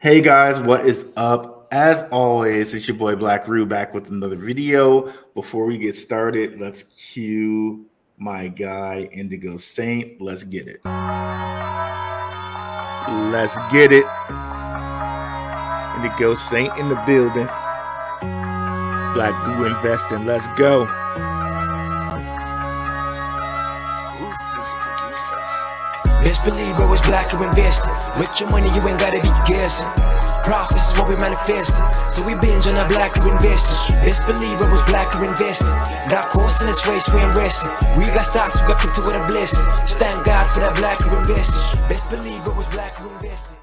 Hey guys, what is up? As always, it's your boy Blackrue back with another video. Before we get started, let's cue my guy Indigo Saint. Let's get it. Let's get it. Indigo Saint in the building. Blackrue investing. Let's go. Who's this producer? Best believe I was black or invested. With your money, you ain't gotta be guessing. Profits is what we manifested. So we binge on a black or invested. Best believe I was black or invested. Got course in this race, we ain't resting. We got stocks, we got crypto with a blessing. So thank God for that black or invested. Best believe I was black or invested.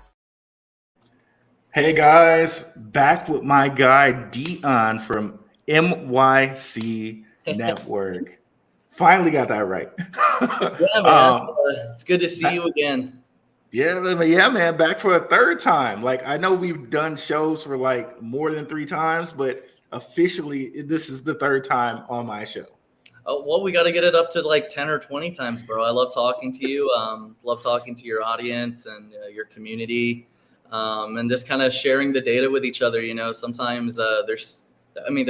Hey guys, back with my guy Dion from MYC Network. Finally got that right. Yeah, man. It's good to see you again. Yeah, man, back for a third time. Like, I know we've done shows for like more than 3 times, but officially this is the third time on my show. Oh, well, we got to get it up to like 10 or 20 times, bro. I love talking to you. Love talking to your audience and your community, and just kind of sharing the data with each other. You know, sometimes there's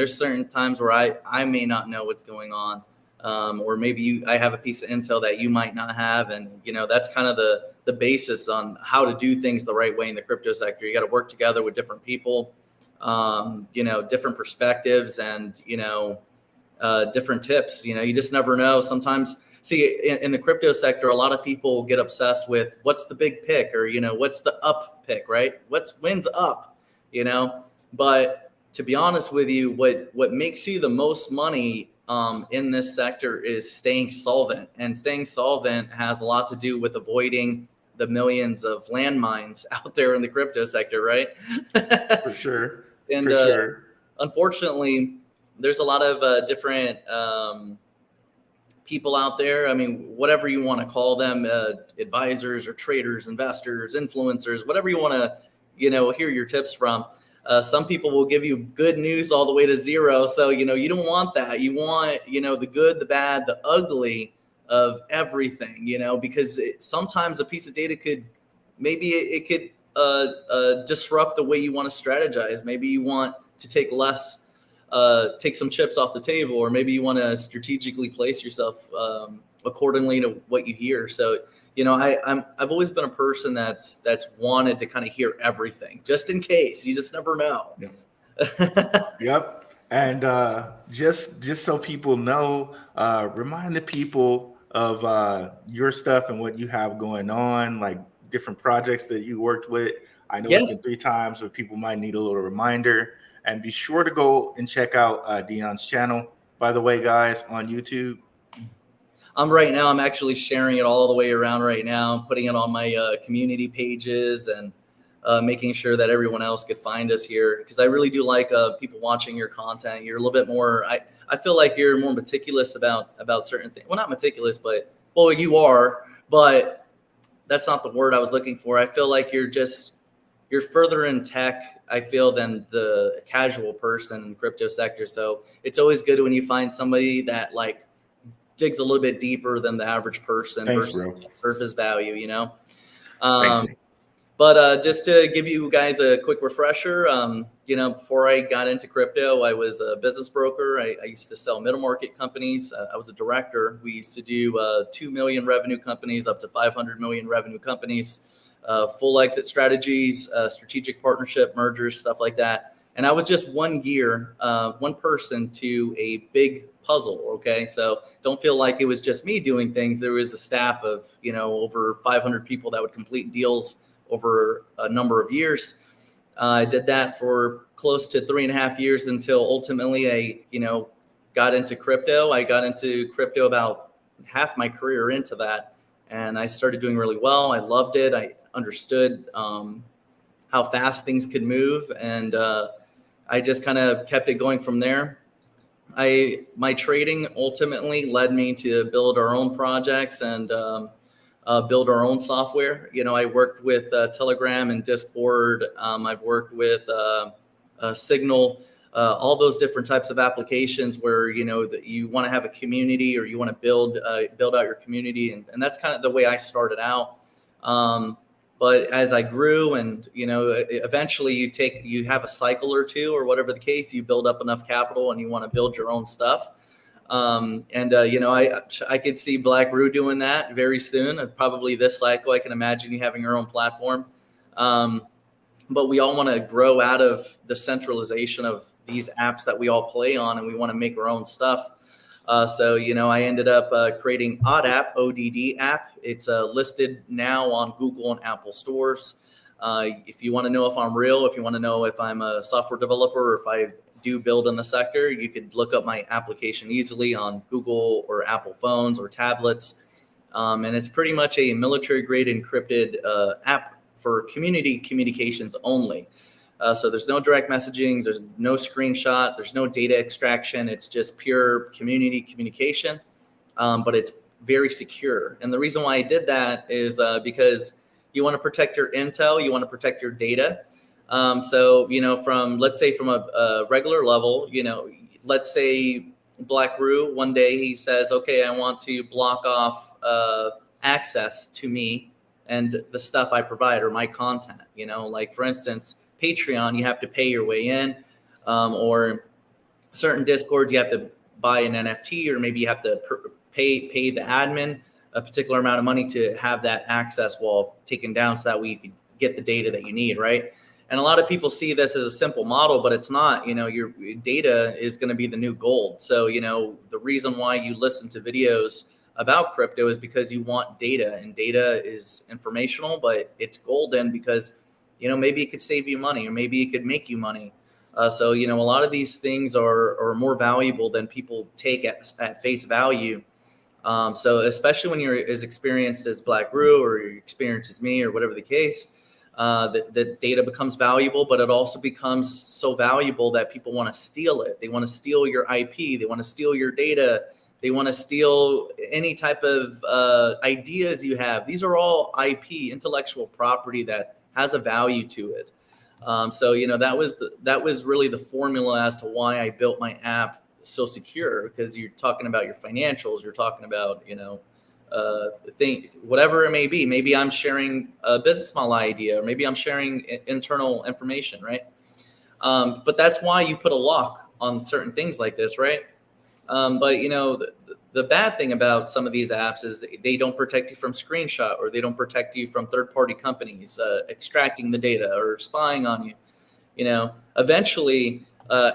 certain times where I may not know what's going on. Or maybe I have a piece of intel that you might not have. And, you know, that's kind of the basis on how to do things the right way in the crypto sector. You got to work together with different people, different perspectives and, different tips. You know, you just never know. Sometimes, in the crypto sector, a lot of people get obsessed with what's the big pick or, what's the up pick, right? When's up, but to be honest with you, what makes you the most money in this sector is staying solvent, and staying solvent has a lot to do with avoiding the millions of landmines out there in the crypto sector, right? For sure. And For sure. Unfortunately, there's a lot of different people out there. I mean, whatever you want to call them, advisors or traders, investors, influencers, whatever you want to, hear your tips from. Some people will give you good news all the way to zero. So, you don't want that. You want, the good, the bad, the ugly of everything, because sometimes a piece of data could disrupt the way you want to strategize. Maybe you want to take some chips off the table, or maybe you want to strategically place yourself accordingly to what you hear. So, I've always been a person that's wanted to kind of hear everything, just in case. You just never know. Yep. And just so people know, remind the people of your stuff and what you have going on, like different projects that you worked with. I know it's been 3 times, but people might need a little reminder. And be sure to go and check out Dion's channel, by the way, guys, on YouTube. I'm actually sharing it all the way around right now, putting it on my community pages and making sure that everyone else could find us here, because I really do like people watching your content. You're a little bit more, I feel like you're more meticulous about certain things. Well, not meticulous, but, well, you are, but that's not the word I was looking for. I feel like you're further in tech, I feel, than the casual person in the crypto sector. So it's always good when you find somebody that digs a little bit deeper than the average person. Thanks, versus bro. Surface value, Thanks, But just to give you guys a quick refresher, before I got into crypto, I was a business broker. I used to sell middle market companies. I was a director. We used to do 2 million revenue companies up to 500 million revenue companies, full exit strategies, strategic partnership, mergers, stuff like that. And I was just one person to a big puzzle. Okay. So don't feel like it was just me doing things. There was a staff of, over 500 people that would complete deals over a number of years. I did that for close to 3.5 years until ultimately I, got into crypto. I got into crypto about half my career into that, and I started doing really well. I loved it. I understood how fast things could move, and I just kind of kept it going from there. My trading ultimately led me to build our own projects and build our own software. I worked with Telegram and Discord. I've worked with Signal, all those different types of applications where, that you want to have a community, or you want to build out your community. And that's kind of the way I started out. But as I grew, and eventually you have a cycle or two, or whatever the case, you build up enough capital and you want to build your own stuff. I could see Blackrue doing that very soon. Probably this cycle, I can imagine you having your own platform. But we all want to grow out of the centralization of these apps that we all play on, and we want to make our own stuff. So I ended up creating ODD ODD app. It's listed now on Google and Apple stores. If you want to know if I'm real, if you want to know if I'm a software developer, or if I do build in the sector, you could look up my application easily on Google or Apple phones or tablets. And it's pretty much a military-grade encrypted app for community communications only. So there's no direct messaging, there's no screenshot, there's no data extraction. It's just pure community communication, but it's very secure. And the reason why I did that is because you want to protect your intel, you want to protect your data. So let's say from a regular level, let's say Blackrue, one day he says, okay, I want to block off access to me and the stuff I provide or my content. Like for instance, Patreon, you have to pay your way in, or certain Discord, you have to buy an NFT, or maybe you have to pay the admin a particular amount of money to have that access while taken down, so that way you can get the data that you need, right? And a lot of people see this as a simple model, but it's not. Your data is going to be the new gold. So the reason why you listen to videos about crypto is because you want data, and data is informational, but it's golden because maybe it could save you money, or maybe it could make you money. So a lot of these things are more valuable than people take at face value. So especially when you're as experienced as Blackrue, or you're experienced as me, or whatever the case, the data becomes valuable, but it also becomes so valuable that people want to steal it. They want to steal your IP. They want to steal your data. They want to steal any type of ideas you have. These are all IP, intellectual property, that has a value to it. So that was really the formula as to why I built my app so secure, because you're talking about your financials, you're talking about whatever it may be. Maybe I'm sharing a business model idea, or maybe I'm sharing internal information, right? But that's why you put a lock on certain things like this, right? But the bad thing about some of these apps is they don't protect you from screenshot, or they don't protect you from third-party companies extracting the data or spying on you. Eventually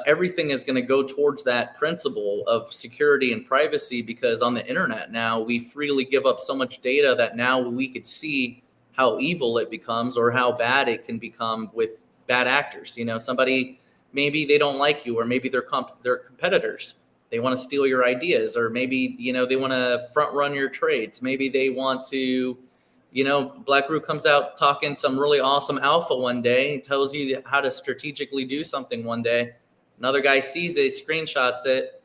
everything is going to go towards that principle of security and privacy, because on the internet now we freely give up so much data that now we could see how evil it becomes, or how bad it can become with bad actors. Somebody, maybe they don't like you, or maybe they're competitors. They want to steal your ideas, or maybe, they want to front run your trades. Maybe they want to, Blackrue comes out talking some really awesome alpha one day, tells you how to strategically do something one day. Another guy sees it, screenshots it.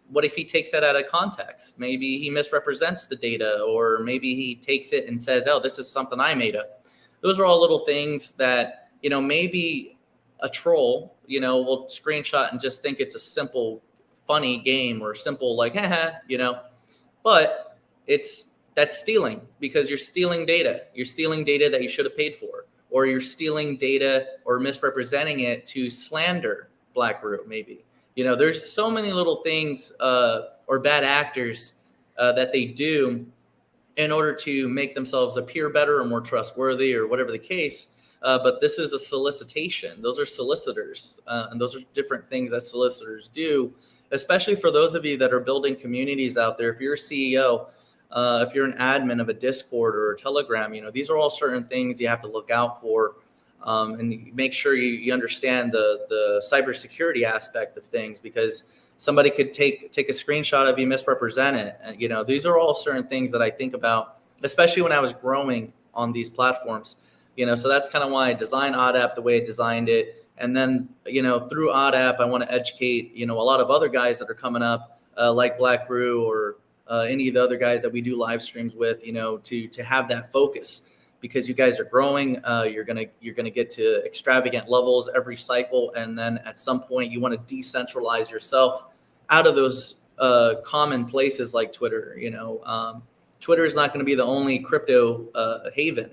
What if he takes that out of context? Maybe he misrepresents the data, or maybe he takes it and says, oh, this is something I made up. Those are all little things that, maybe a troll, will screenshot and just think it's a simple funny game, or simple like, but that's stealing, because you're stealing data. You're stealing data that you should have paid for, or you're stealing data or misrepresenting it to slander Blackrue. Maybe, there's so many little things or bad actors that they do in order to make themselves appear better or more trustworthy, or whatever the case. But this is a solicitation. Those are solicitors, and those are different things that solicitors do. Especially for those of you that are building communities out there. If you're a CEO, if you're an admin of a Discord or a Telegram, these are all certain things you have to look out for, and make sure you understand the cybersecurity aspect of things, because somebody could take a screenshot of you, misrepresent it. And, these are all certain things that I think about, especially when I was growing on these platforms. So that's kind of why I designed ODD the way I designed it. And then, through ODD, I want to educate, a lot of other guys that are coming up, like Blackrue, or any of the other guys that we do live streams with, to have that focus, because you guys are growing. You're gonna get to extravagant levels every cycle, and then at some point you want to decentralize yourself out of those common places like Twitter. Twitter is not going to be the only crypto haven.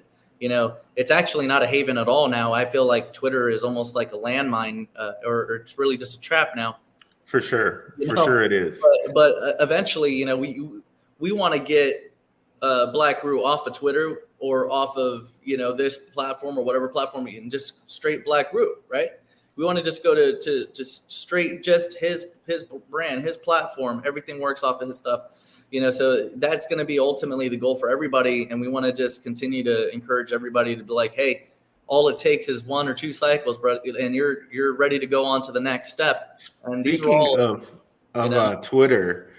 it's actually not a haven at all now. I feel like Twitter is almost like a landmine, or it's really just a trap now. For sure. Sure it is. But eventually, we want to get Blackrue off of Twitter or off of, this platform or whatever platform, and just straight Blackrue, right? We want to just go to just straight, just his brand, his platform. Everything works off of his stuff, so that's going to be ultimately the goal for everybody. And we want to just continue to encourage everybody to be like, hey, all it takes is 1 or 2 cycles, bro, and you're ready to go on to the next step. And these Speaking are all of Twitter,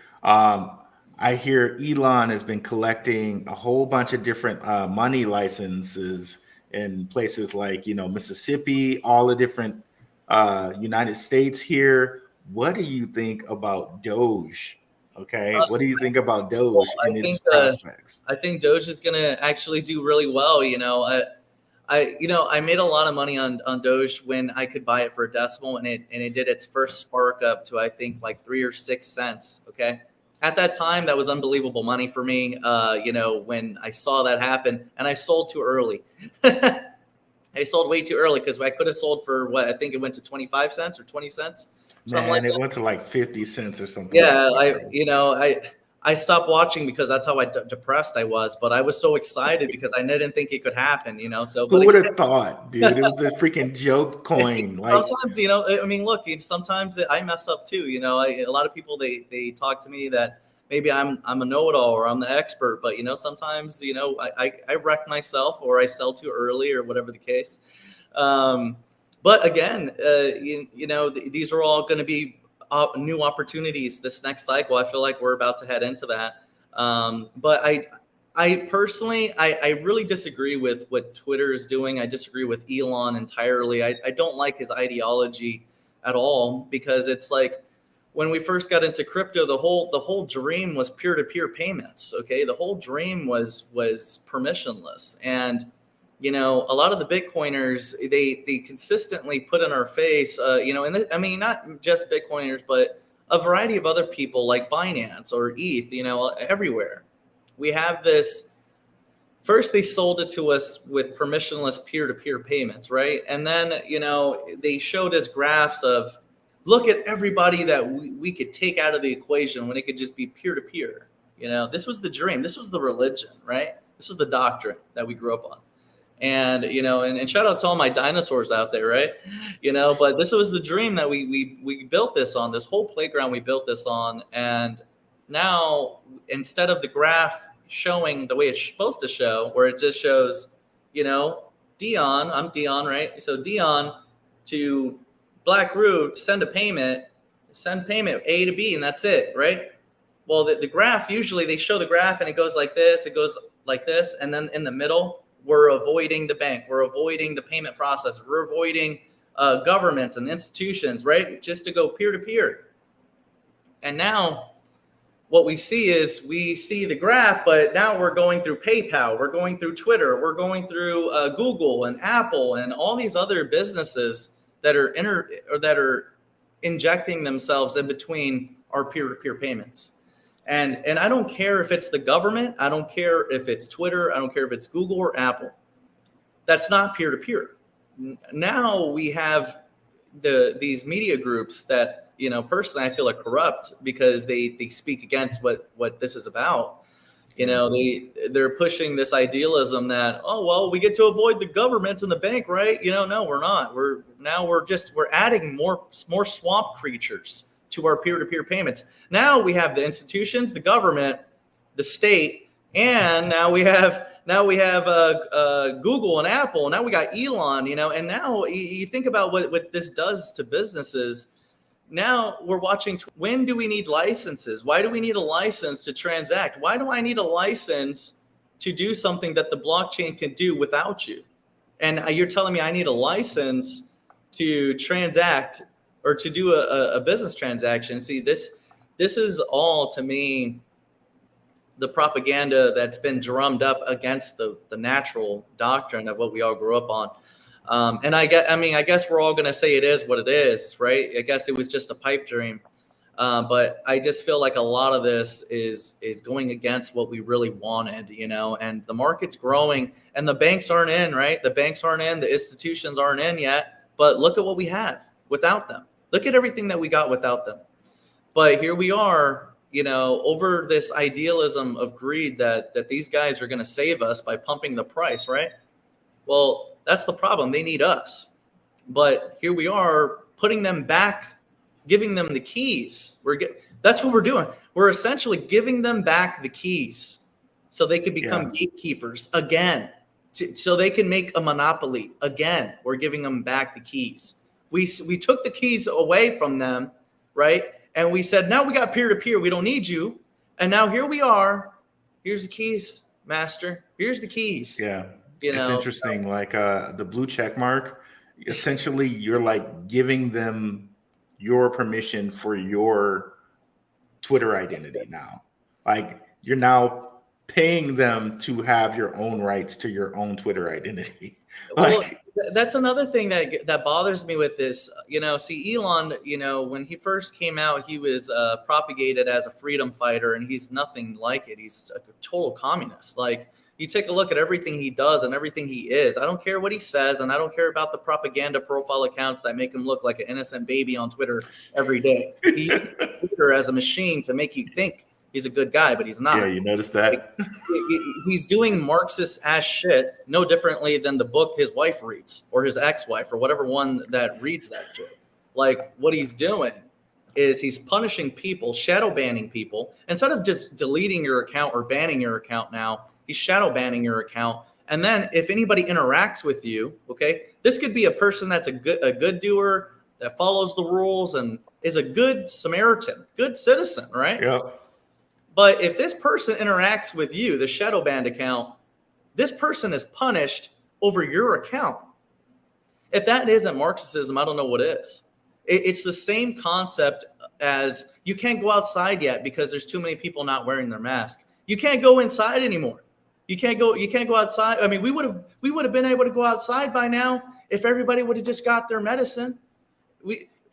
I hear Elon has been collecting a whole bunch of different money licenses in places like, Mississippi, all the different United States here. What do you think about Doge? Okay, what do you think about Doge and its prospects? I think Doge is going to actually do really well. I made a lot of money on Doge when I could buy it for a decimal, and it did its first spark up to, I think, like 3 or 6 cents. Okay. At that time, that was unbelievable money for me. When I saw that happen, and I sold too early. I sold way too early because I could have sold for what I think it went to 25 cents or 20 cents. Man, it went to like 50 cents or something. Yeah, I stopped watching because that's how depressed I was. But I was so excited because I didn't think it could happen. So who would have thought, dude? It was a freaking joke coin. Like sometimes, look, sometimes I mess up too. A lot of people they talk to me that maybe I'm a know-it-all or I'm the expert, but sometimes I wreck myself or I sell too early or whatever the case. But again, these are all going to be new opportunities this next cycle. I feel like we're about to head into that. But I personally, I really disagree with what Twitter is doing. I disagree with Elon entirely. I don't like his ideology at all, because it's like when we first got into crypto, the whole dream was peer-to-peer payments. Okay, the whole dream was permissionless, and a lot of the Bitcoiners, they consistently put in our face, not just Bitcoiners, but a variety of other people like Binance or ETH, everywhere. We have this, first they sold it to us with permissionless peer-to-peer payments, right? And then, they showed us graphs of, look at everybody that we could take out of the equation when it could just be peer-to-peer. This was the dream. This was the religion, right? This was the doctrine that we grew up on. And, and shout out to all my dinosaurs out there, right? But this was the dream that we built this on, this whole playground we built this on. And now, instead of the graph showing the way it's supposed to show, where it just shows, Dion, I'm Dion, right? So Dion to Blackrue, send payment A to B, and that's it, right? Well, the graph, usually they show the graph and it goes like this, and then in the middle, we're avoiding the bank, we're avoiding the payment process, we're avoiding governments and institutions, right? Just to go peer-to-peer. And now what we see is the graph, but now we're going through PayPal, we're going through Twitter, we're going through Google and Apple and all these other businesses that are injecting themselves in between our peer-to-peer payments. And I don't care if it's the government, I don't care if it's Twitter, I don't care if it's Google or Apple. That's not peer-to-peer. Now we have these media groups that, personally I feel are corrupt because they speak against what this is about. They're pushing this idealism that, oh, well, we get to avoid the governments and the bank, right? No, we're not. We're adding more swamp creatures to our peer-to-peer payments. Now we have the institutions, the government, the state, and now we have Google and Apple. Now we got Elon, and now you think about what this does to businesses. Now we're watching, when do we need licenses? Why do we need a license to transact? Why do I need a license to do something that the blockchain can do without you? And you're telling me I need a license to transact or to do a business transaction. See, this is all, to me, the propaganda that's been drummed up against the natural doctrine of what we all grew up on. And I guess we're all going to say it is what it is, right? I guess it was just a pipe dream. But I just feel like a lot of this is going against what we really wanted, and the market's growing and the banks aren't in, right? The banks aren't in, the institutions aren't in yet, but look at what we have without them. Look at everything that we got without them. But here we are, over this idealism of greed that these guys are going to save us by pumping the price, right? Well, that's the problem. They need us. But here we are putting them back, giving them the keys. That's what we're doing. We're essentially giving them back the keys so they could become gatekeepers again, so they can make a monopoly again. We're giving them back the keys. We took the keys away from them, right? And we said, now we got peer-to-peer. We don't need you. And now here we are. Here's the keys, master. Here's the keys. Yeah. It's interesting. Like the blue check mark, essentially you're like giving them your permission for your Twitter identity now. Like you're now paying them to have your own rights to your own Twitter identity. Well, that's another thing that bothers me with this. See, Elon, when he first came out, he was propagated as a freedom fighter, and he's nothing like it. He's a total communist. Like, you take a look at everything he does and everything he is. I don't care what he says, and I don't care about the propaganda profile accounts that make him look like an innocent baby on Twitter every day. He uses Twitter as a machine to make you think he's a good guy, but he's not. Yeah, you noticed that? He's doing Marxist ass shit no differently than the book his wife reads, or his ex-wife, or whatever one that reads that shit. Like, what he's doing is he's punishing people, shadow banning people. Instead of just deleting your account or banning your account now, he's shadow banning your account. And then if anybody interacts with you, okay, this could be a person that's a good doer, that follows the rules and is a good Samaritan, good citizen, right? Yeah. But if this person interacts with you, the shadow banned account, this person is punished over your account. If that isn't Marxism, I don't know what is. It's the same concept as you can't go outside yet because there's too many people not wearing their mask. You can't go inside anymore. You can't go outside. I mean, we would have been able to go outside by now if everybody would have just got their medicine.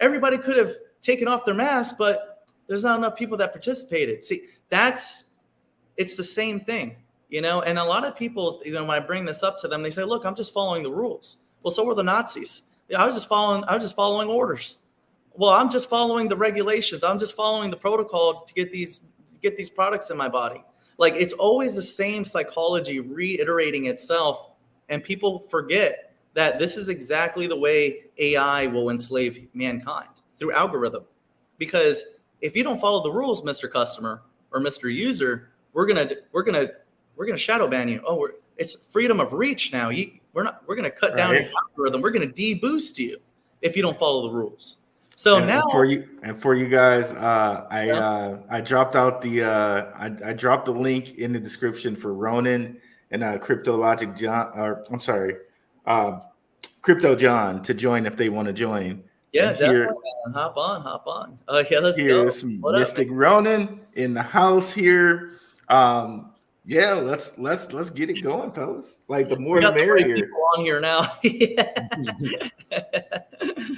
Everybody could have taken off their mask, but there's not enough people that participated. See, it's the same thing, and a lot of people, when I bring this up to them, they say, look, I'm just following the rules. Well, so were the Nazis. I was just following orders. Well, I'm just following the regulations. I'm just following the protocol to get these products in my body. Like, it's always the same psychology reiterating itself. And people forget that this is exactly the way AI will enslave mankind, through algorithm. Because if you don't follow the rules, Mr. Customer or Mr. User, we're gonna shadow ban you. Oh, it's freedom of reach now. We're gonna cut down your algorithm. We're gonna deboost you if you don't follow the rules. So now for you guys, I dropped out I dropped the link in the description for Ronan and Cryptologic John, or I'm sorry, Crypto John, to join if they want to join. Yeah, definitely. Hop on. Yeah, let's go. Here's Mystic Ronan in the house here. Yeah, let's get it going, fellas. Like, the more the merrier. People on here now.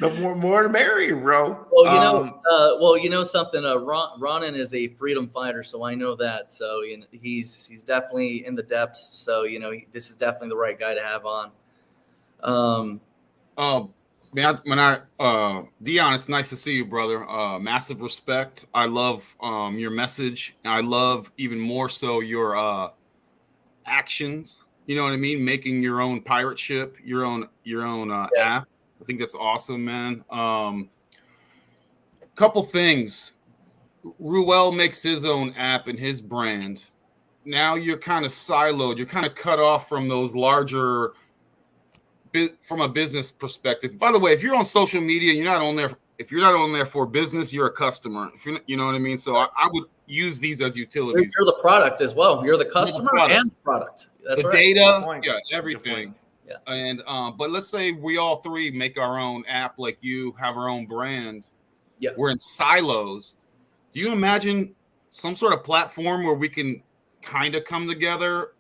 The more the merrier, bro. Well, something. Ronan is a freedom fighter, so I know that. So he's definitely in the depths. So this is definitely the right guy to have on. Dion, it's nice to see you, brother. Massive respect. I love your message. I love even more so your actions. You know what I mean? Making your own pirate ship, your own app. I think that's awesome, man. Couple things. Ruel makes his own app and his brand. Now you're kind of siloed. You're kind of cut off from those larger. From a business perspective. By the way, if you're on social media, you're not on there. If you're not on there for business, you're a customer. If you're, you know what I mean. So I would use these as utilities. You're the product as well. You're the customer and the product. That's the right. data, yeah, everything. Yeah. And but let's say we all three make our own app, like you have our own brand. Yeah. We're in silos. Do you imagine some sort of platform where we can kind of come together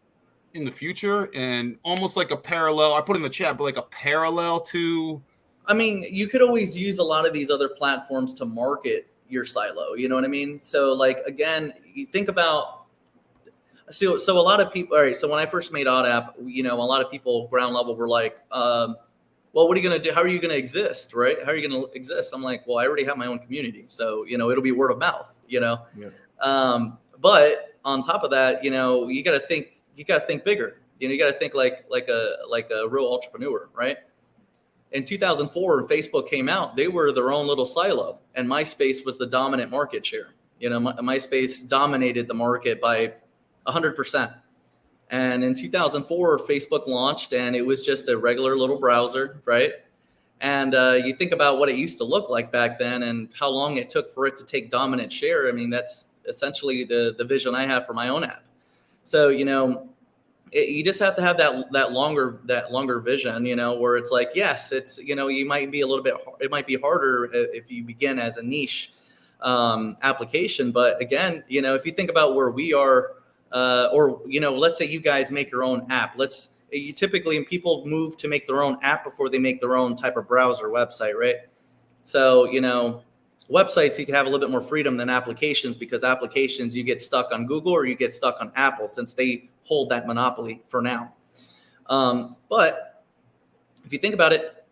in the future, and almost like a parallel, I put in the chat, but like a parallel to, I mean, you could always use a lot of these other platforms to market, your silo. You know what I mean? So like, again, you think about, so a lot of people, all right. So when I first made Odd App, you know, a lot of people ground level were like, well, what are you going to do? How are you going to exist? Right? How are you going to exist? I'm like, well, I already have my own community. So, you know, it'll be word of mouth, you know? Yeah. But on top of that, you know, you got to think bigger. You know, you got to think like a real entrepreneur, right? In 2004, when Facebook came out, they were their own little silo, and MySpace was the dominant market share. You know, MySpace dominated the market by 100%. And in 2004, Facebook launched, and it was just a regular little browser, right? And you think about what it used to look like back then and how long it took for it to take dominant share. I mean, that's essentially the vision I have for my own app. So, you know, you just have to have that longer vision, you know, where it's like, yes, it's, you know, you might be it might be harder if you begin as a niche application. But again, you know, if you think about where we are, or, you know, let's say you guys make your own app. Typically people move to make their own app before they make their own type of browser website, right? So, you know, websites, you can have a little bit more freedom than applications, because applications, you get stuck on Google or you get stuck on Apple, since they hold that monopoly for now. But if you think about it,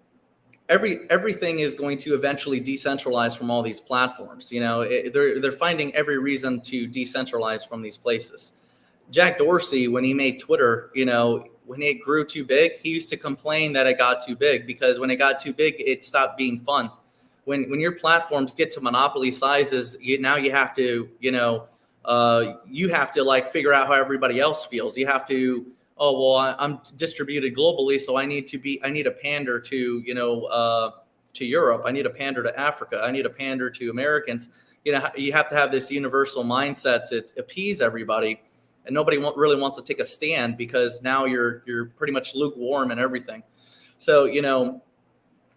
everything is going to eventually decentralize from all these platforms. You know, they're finding every reason to decentralize from these places. Jack Dorsey, when he made Twitter, you know, when it grew too big, he used to complain that it got too big, because when it got too big, it stopped being fun. When your platforms get to monopoly sizes, now you have to, you know, you have to like figure out how everybody else feels. You have to, oh, well, I'm distributed globally, so I need to pander to, you know, to Europe. I need to pander to Africa. I need to pander to Americans. You know, you have to have this universal mindset to appease everybody, and nobody really wants to take a stand, because now you're pretty much lukewarm and everything. So, you know,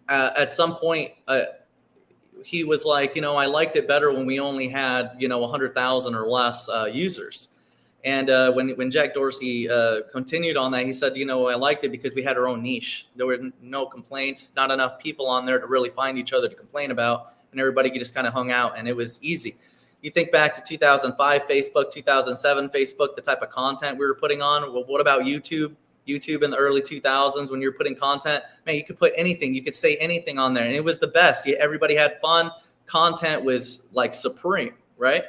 at some point, he was like, you know, I liked it better when we only had, you know, 100,000 or less users. And when Jack Dorsey continued on that, he said, you know, I liked it because we had our own niche. There were no complaints, not enough people on there to really find each other to complain about, and everybody just kind of hung out, and it was easy. You think back to 2005 Facebook, 2007 Facebook, the type of content we were putting on. Well, what about YouTube? YouTube in the early 2000s, when you're putting content, man, you could put anything, you could say anything on there, and it was the best. Everybody had fun. Content was like supreme, right?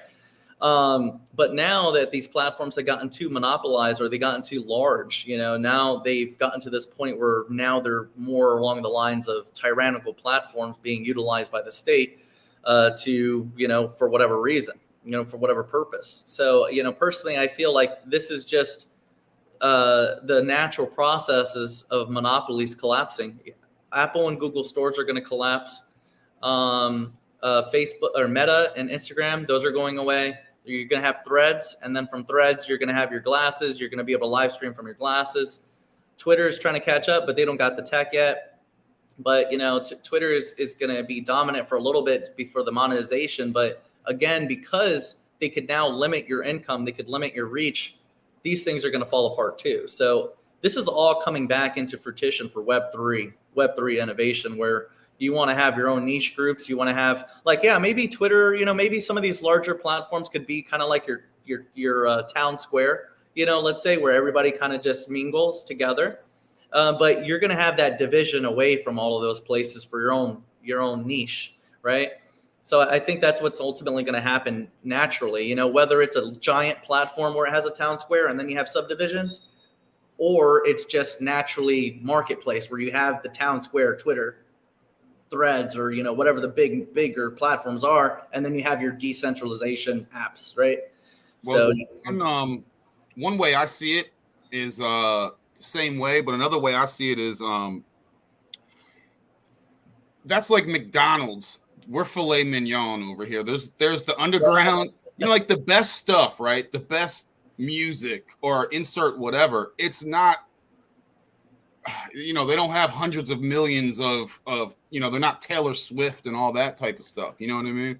But now that these platforms have gotten too monopolized, or they gotten too large, you know, now they've gotten to this point where now they're more along the lines of tyrannical platforms being utilized by the state to, you know, for whatever reason, you know, for whatever purpose. So, you know, personally, I feel like this is just the natural processes of monopolies collapsing. Apple and Google stores are going to collapse. Facebook or Meta and Instagram, those are going away. You're going to have Threads, and then from Threads, you're going to have your glasses. You're going to be able to live stream from your glasses. Twitter is trying to catch up, but they don't got the tech yet. But, you know, Twitter is going to be dominant for a little bit before the monetization. But again, because they could now limit your income, they could limit your reach, these things are going to fall apart too. So this is all coming back into fruition for Web3 innovation, where you want to have your own niche groups. You want to have, like, yeah, maybe Twitter, you know, maybe some of these larger platforms could be kind of like your town square, you know, let's say, where everybody kind of just mingles together. But you're going to have that division away from all of those places for your own niche, right? So I think that's what's ultimately going to happen naturally, you know, whether it's a giant platform where it has a town square and then you have subdivisions, or it's just naturally marketplace where you have the town square, Twitter, Threads, or, you know, whatever the bigger platforms are, and then you have your decentralization apps, right? Well, so one way I see it is the same way, but another way I see it is that's like McDonald's. We're filet mignon over here. There's the underground, you know, like the best stuff, right? The best music, or insert whatever. It's not, you know, they don't have hundreds of millions of, you know, they're not Taylor Swift and all that type of stuff. You know what I mean?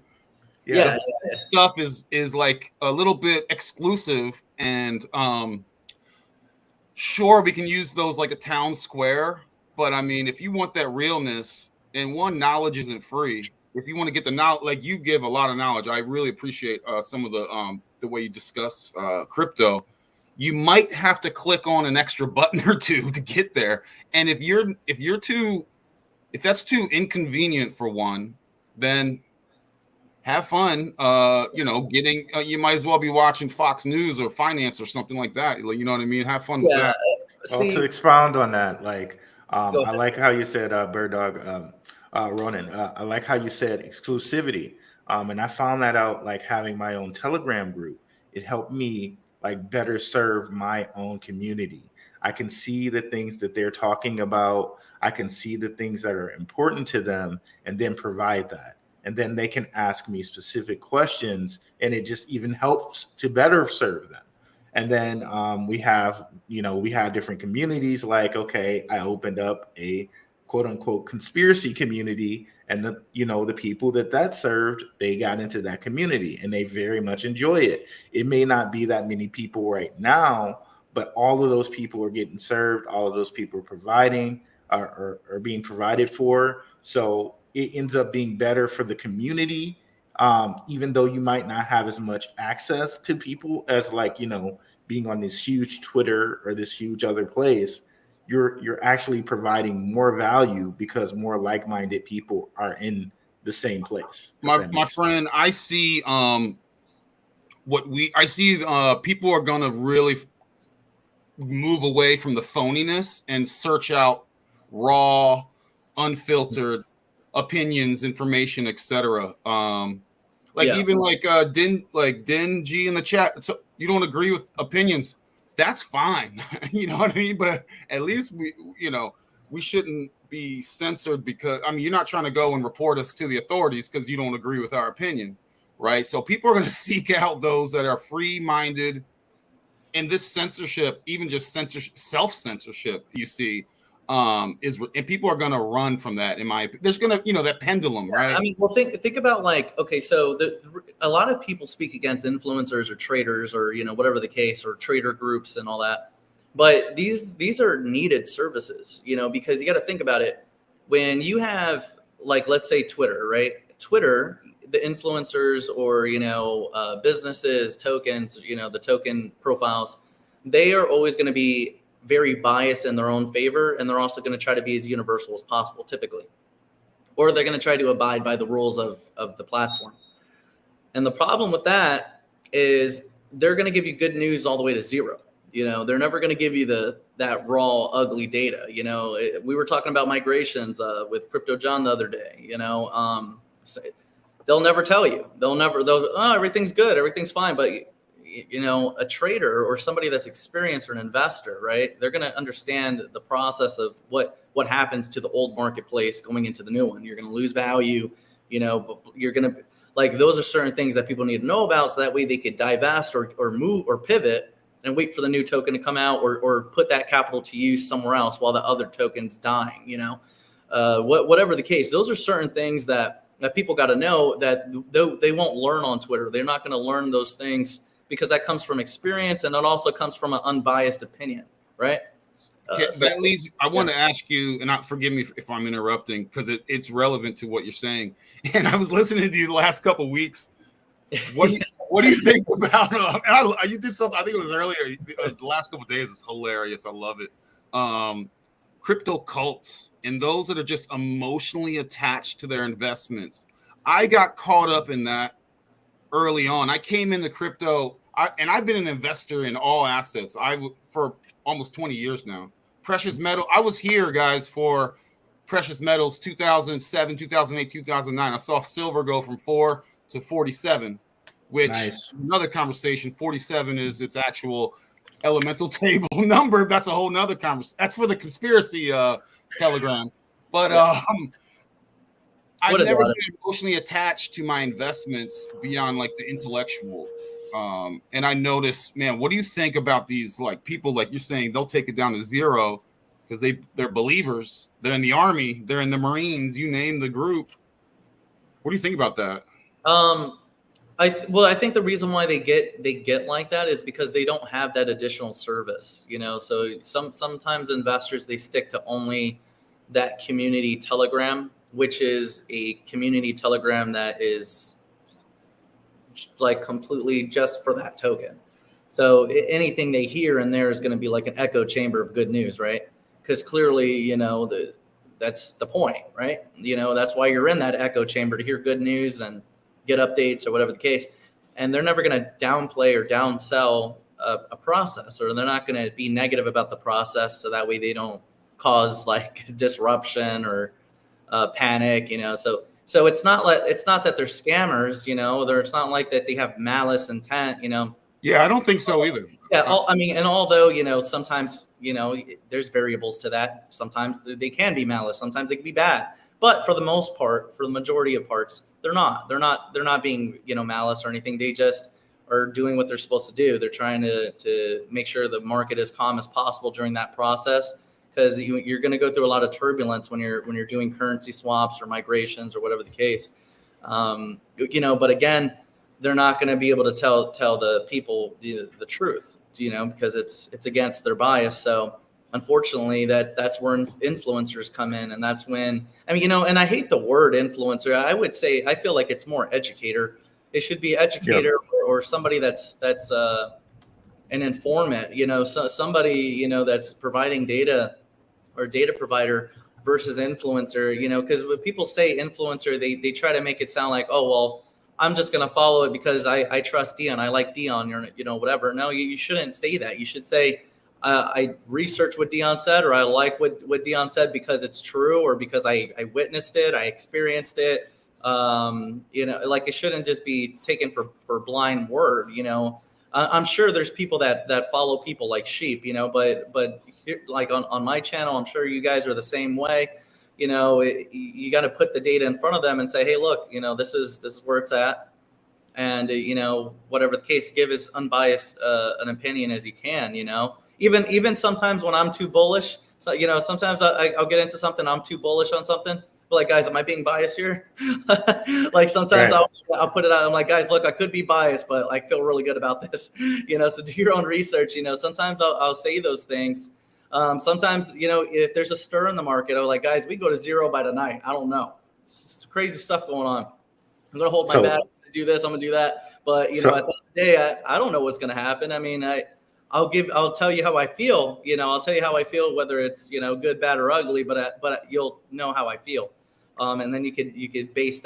Yeah. Stuff is like a little bit exclusive, and sure, we can use those like a town square, but I mean, if you want that realness, and one, knowledge isn't free. if you want to get the knowledge, like you give a lot of knowledge. I really appreciate some of the way you discuss crypto. You might have to click on an extra button or two to get there. And if that's too inconvenient for one, then have fun. You might as well be watching Fox News or Finance or something like that. You know what I mean? Have fun with that. Well, to expound on that, like I Go ahead. like how you said, Bird Dog, Ronan. I like how you said exclusivity. And I found that out, like having my own Telegram group. It helped me like better serve my own community. I can see the things that they're talking about. I can see the things that are important to them, and then provide that. And then they can ask me specific questions, and it just even helps to better serve them. And then we have different communities. Like, okay, I opened up a quote unquote conspiracy community, and the people that served, they got into that community and they very much enjoy it. It may not be that many people right now, but all of those people are getting served. All of those people are providing are being provided for. So it ends up being better for the community. Even though you might not have as much access to people as being on this huge Twitter or this huge other place, you're actually providing more value because more like-minded people are in the same place. My friend, I see people are going to really move away from the phoniness and search out raw, unfiltered opinions, information, etc. Even Din G in the chat. So you don't agree with opinions, that's fine. You know what I mean? But at least we shouldn't be censored because you're not trying to go and report us to the authorities because you don't agree with our opinion, right? So people are going to seek out those that are free-minded. And this censorship, even just self-censorship, you see, and people are going to run from that. There's going to, that pendulum, right? Think about so a lot of people speak against influencers or traders or whatever the case, or trader groups and all that. But these are needed services, because you got to think about it. When you have let's say Twitter, right? Twitter, the influencers or businesses, tokens, the token profiles, they are always going to be very biased in their own favor, and they're also going to try to be as universal as possible, typically, or they're going to try to abide by the rules of the platform. And the problem with that is they're going to give you good news all the way to zero. They're never going to give you that raw, ugly data. We were talking about migrations with Crypto John the other day. So they'll never tell you. Everything's good, everything's fine, but a trader or somebody that's experienced or an investor, right? They're going to understand the process of what happens to the old marketplace going into the new one. You're going to lose value, but you're going to those are certain things that people need to know about, so that way they could divest or move or pivot and wait for the new token to come out or put that capital to use somewhere else while the other token's dying, whatever the case. Those are certain things that people got to know, that they won't learn on Twitter. They're not going to learn those things because that comes from experience, and it also comes from an unbiased opinion, right? I want to ask you, and forgive me if I'm interrupting, because it's relevant to what you're saying. And I was listening to you the last couple of weeks. What do you think about? You did something. I think it was earlier. The last couple of days is hilarious. I love it. Crypto cults and those that are just emotionally attached to their investments. I got caught up in that early on. I came into crypto, and I've been an investor in all assets. For almost 20 years now. Precious metal. I was here, guys, for precious metals 2007, 2008, 2009. I saw silver go from 4 to 47, which another conversation. 47 is its actual elemental table number. That's a whole nother conversation. That's for the conspiracy telegram. But I've never been emotionally attached to my investments beyond the intellectual. And I noticed, man, what do you think about these people, like you're saying, they'll take it down to zero because they're believers. They're in the army, they're in the Marines, you name the group. What do you think about that? I think the reason why they get like that is because they don't have that additional service, So sometimes investors, they stick to only that community Telegram which is a community Telegram that is like completely just for that token. So anything they hear in there is going to be like an echo chamber of good news, right? Because clearly, that's the point, right? That's why you're in that echo chamber, to hear good news and get updates or whatever the case. And they're never going to downplay or downsell a process, or they're not going to be negative about the process, so that way they don't cause like disruption or panic. So it's not that they're scammers. It's not like that they have malice intent. Yeah, I don't think so either. Yeah, and although sometimes there's variables to that. Sometimes they can be malice. Sometimes they can be bad. But for the most part, for the majority of parts, they're not. They're not being malice or anything. They just are doing what they're supposed to do. They're trying to make sure the market is calm as possible during that process, because you're going to go through a lot of turbulence when you're doing currency swaps or migrations or whatever the case. But again, they're not going to be able to tell the people the truth, because it's against their bias. So unfortunately, that's where influencers come in, and that's when and I hate the word influencer. I would say I feel like it's more educator. It should be educator. Yep. Or somebody that's an informant. Somebody that's providing data, or data provider, versus influencer. Because when people say influencer, they try to make it sound like, oh well, I'm just going to follow it because I trust Dion. I like Dion, or whatever. No, you shouldn't say that. You should say, I researched what Dion said, or I like what Dion said because it's true, or because I witnessed it, I experienced it. Like it shouldn't just be taken for blind word. I'm sure there's people that follow people like sheep, but here, like on my channel, I'm sure you guys are the same way. You got to put the data in front of them and say, hey, look, this is where it's at. And, whatever the case, give as unbiased an opinion as you can, even sometimes when I'm too bullish. So, sometimes I'll get into something, I'm too bullish on something. But like, guys, am I being biased here? Like sometimes right. I'll put it out. I'm like, guys, look, I could be biased, but I feel really good about this, so do your own research. Sometimes I'll say those things. Sometimes, if there's a stir in the market, I'm like, guys, we go to zero by tonight. I don't know. It's crazy stuff going on. I'm going to hold my bat. I'm going to do this. I'm going to do that. But, at the end of the day, I don't know what's going to happen. I mean, I'll tell you how I feel, I'll tell you how I feel, whether it's, good, bad, or ugly, but you'll know how I feel. And then you could base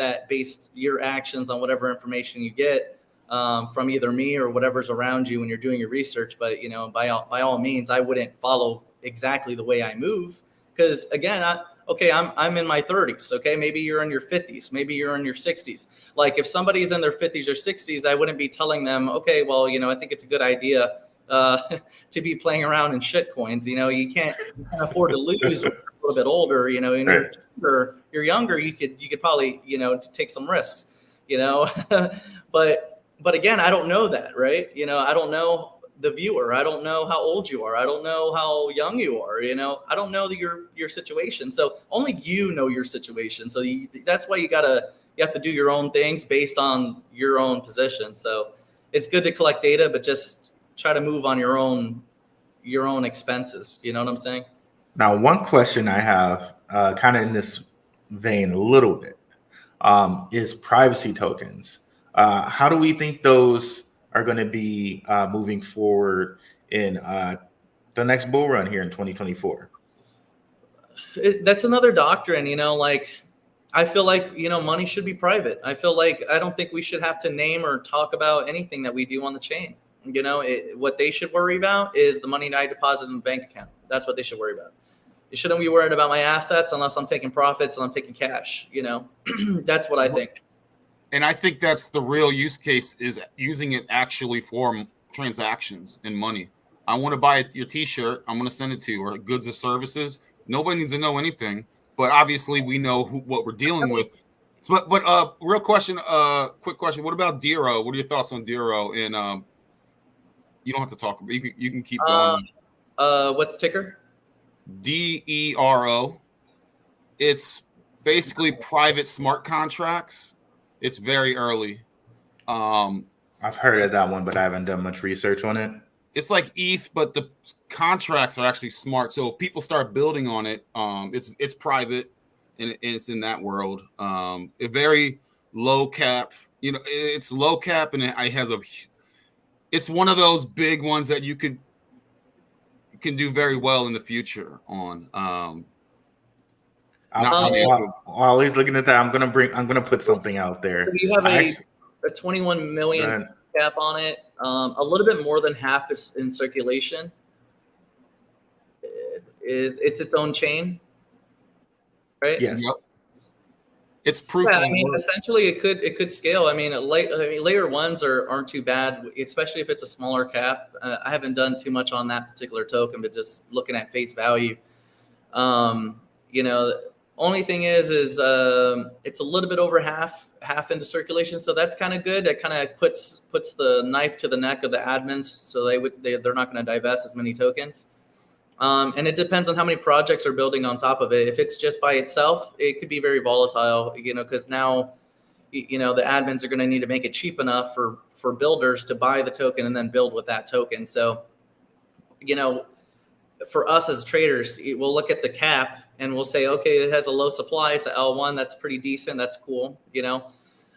your actions on whatever information you get from either me or whatever's around you when you're doing your research. But, by all means, I wouldn't follow exactly the way I move, because again, I'm in my 30s. Okay. Maybe you're in your 50s, maybe you're in your 60s. Like if somebody's in their 50s or 60s, I wouldn't be telling them, okay, well, I think it's a good idea to be playing around in shit coins. You can't afford to lose a little bit older, you're younger, you could probably, take some risks, but again, I don't know that, right? I don't know the viewer. I don't know how old you are. I don't know how young you are. I don't know your situation. So only you know your situation. So that's why you have to do your own things based on your own position. So it's good to collect data, but just try to move on your own expenses. You know what I'm saying? Now, one question I have, kind of in this vein a little bit, is privacy tokens. How do we think those are going to be moving forward in the next bull run here in 2024? That's another doctrine, like I feel like, money should be private. I feel like I don't think we should have to name or talk about anything that we do on the chain. What they should worry about is the money that I deposit in the bank account. That's what they should worry about. They shouldn't be worried about my assets unless I'm taking profits and I'm taking cash. That's what I think. And I think that's the real use case, is using it actually for transactions and money. I want to buy your t-shirt. I'm going to send it to you, or goods or services. Nobody needs to know anything, but obviously we know what we're dealing with. But real question, quick question. What about Dero? What are your thoughts on Dero? And you don't have to talk about it. You can keep going. What's the ticker? DERO. It's basically private smart contracts. It's very early. I've heard of that one, but I haven't done much research on it. It's like ETH, but the contracts are actually smart. So if people start building on it, it's private, and it's in that world. A very low cap, it's low cap, and it's one of those big ones that you can do very well in the future on. While he's looking at that, I'm gonna put something out there. So you have a 21 million cap on it. A little bit more than half is in circulation. It's its own chain, right? Yes. Yep. It's proof. Yeah, I mean, essentially, it could scale. I mean, layer ones aren't too bad, especially if it's a smaller cap. I haven't done too much on that particular token, but just looking at face value, only thing is it's a little bit over half into circulation, so that's kind of good. That kind of puts the knife to the neck of the admins, so they're not going to divest as many tokens. And it depends on how many projects are building on top of it. If it's just by itself, it could be very volatile, because now, the admins are going to need to make it cheap enough for builders to buy the token and then build with that token. So, for us as traders, we'll look at the cap and we'll say, okay, it has a low supply. It's an L1. That's pretty decent. That's cool,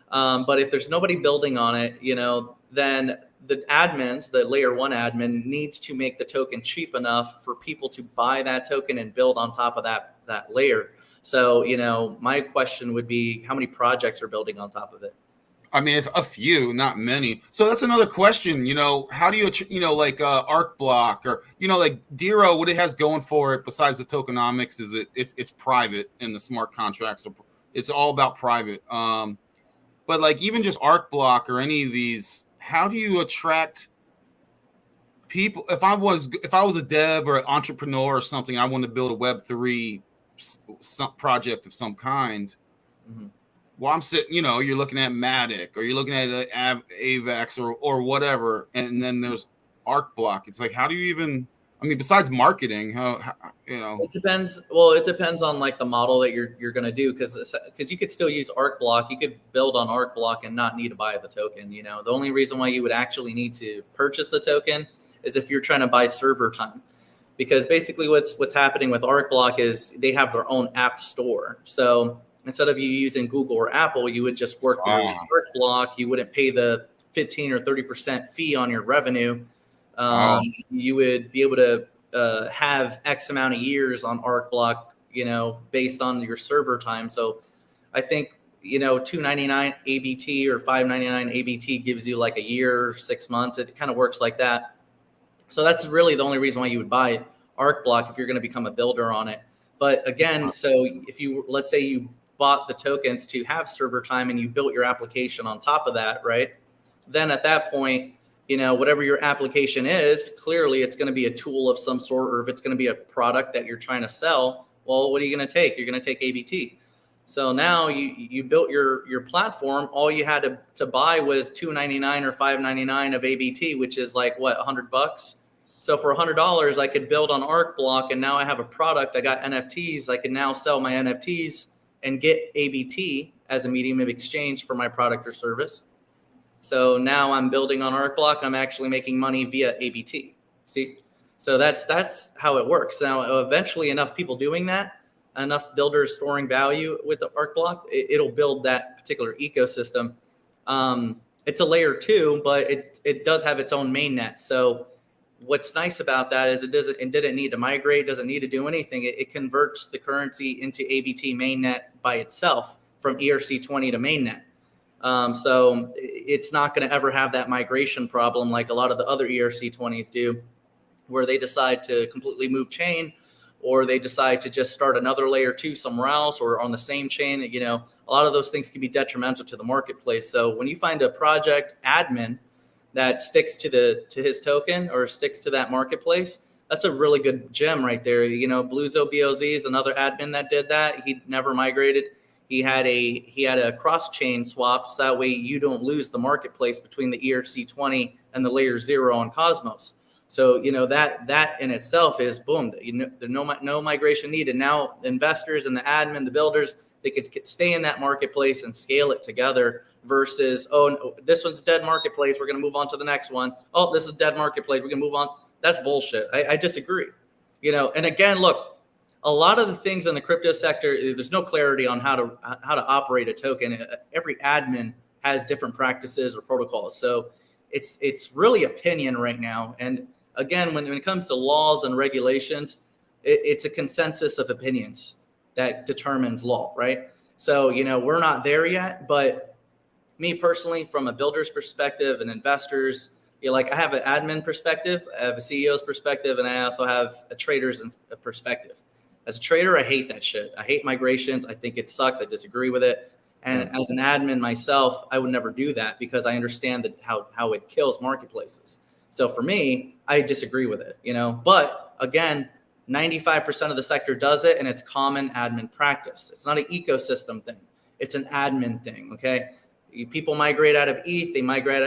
But if there's nobody building on it, then the admins, the layer one admin, needs to make the token cheap enough for people to buy that token and build on top of that layer. So, my question would be, how many projects are building on top of it? I mean, it's a few, not many. So that's another question. How do you, like Arc Block or like Dero? What it has going for it besides the tokenomics is it's private in the smart contracts. So it's all about private. But like even just Arc Block or any of these, how do you attract people? If I was a dev or an entrepreneur or something, I want to build a Web3 project of some kind. Mm-hmm. Well, I'm sitting, you're looking at Matic or you're looking at AVAX or whatever. And then there's Arc Block. It's like, how do you even, besides marketing, how It depends. Well, it depends on like the model that you're going to do. Cause you could still use Arc Block. You could build on Arc Block and not need to buy the token. The only reason why you would actually need to purchase the token is if you're trying to buy server time, because basically what's happening with Arc Block is they have their own app store. So instead of you using Google or Apple, you would just work through Arc Block. You wouldn't pay the 15 or 30% fee on your revenue. You would be able to have X amount of years on Arc Block, based on your server time. So I think, $2.99 ABT or $5.99 ABT gives you like a year, 6 months. It kind of works like that. So that's really the only reason why you would buy Arc Block if you're going to become a builder on it. But again, so if let's say you bought the tokens to have server time and you built your application on top of that, right? Then at that point, whatever your application is, clearly it's going to be a tool of some sort, or if it's going to be a product that you're trying to sell, well, what are you going to take? You're going to take ABT. So now you built your platform. All you had to buy was $2.99 or $5.99 of ABT, which is like what, $100? So for $100, I could build on Arc Block, and now I have a product. I got NFTs. I can now sell my NFTs and get ABT as a medium of exchange for my product or service. So now I'm building on Arc Block. I'm actually making money via ABT. See? So that's how it works. Now, eventually enough people doing that, enough builders storing value with the Arc Block, it'll build that particular ecosystem. It's a layer 2, but it does have its own mainnet. So what's nice about that is it didn't need to migrate, doesn't need to do anything. It converts the currency into ABT mainnet by itself from ERC20 to mainnet. So it's not going to ever have that migration problem like a lot of the other ERC20s do, where they decide to completely move chain, or they decide to just start another layer 2 somewhere else or on the same chain. A lot of those things can be detrimental to the marketplace. So when you find a project admin that sticks to his token or sticks to that marketplace, that's a really good gem right there. Bluezo BOZ is another admin that did that. He never migrated. He had a cross-chain swap, so that way you don't lose the marketplace between the ERC20 and the layer 0 on Cosmos. So that in itself is boom. There's no migration needed. Now investors and the admin, the builders, they could stay in that marketplace and scale it together. Versus, oh, this one's dead marketplace, we're going to move on to the next one. Oh, this is dead marketplace, we're going to move on. That's bullshit. I disagree. And again, look, a lot of the things in the crypto sector, there's no clarity on how to operate a token. Every admin has different practices or protocols. So it's really opinion right now. And again, when it comes to laws and regulations, it's a consensus of opinions that determines law, right? So, we're not there yet, but me personally, from a builder's perspective and investors, I have an admin perspective, I have a CEO's perspective, and I also have a trader's perspective. As a trader, I hate that shit. I hate migrations. I think it sucks. I disagree with it. And as an admin myself, I would never do that because I understand that how it kills marketplaces. So for me, I disagree with it, But again, 95% of the sector does it, and it's common admin practice. It's not an ecosystem thing. It's an admin thing, okay? People migrate out of ETH, they migrate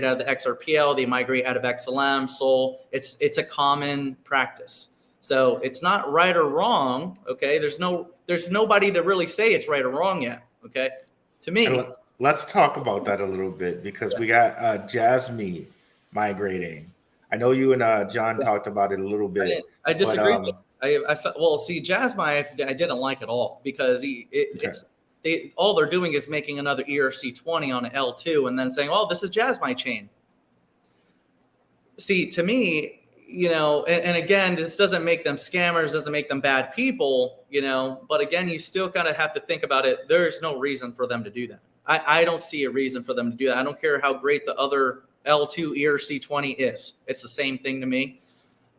out of the XRPL, they migrate out of XLM, Sol. It's a common practice. So it's not right or wrong, okay? There's nobody to really say it's right or wrong yet, okay? To me. Let's talk about that a little bit because we got Jasmine migrating. I know you and John talked about it a little bit. I disagree. Jasmine, I didn't like at all because all they're doing is making another ERC20 on an L2 and then saying, "Oh, this is Jasmine chain." See, to me, and again, this doesn't make them scammers, doesn't make them bad people, But again, you still kind of have to think about it. There's no reason for them to do that. I don't see a reason for them to do that. I don't care how great the other L2 ERC20 is. It's the same thing to me.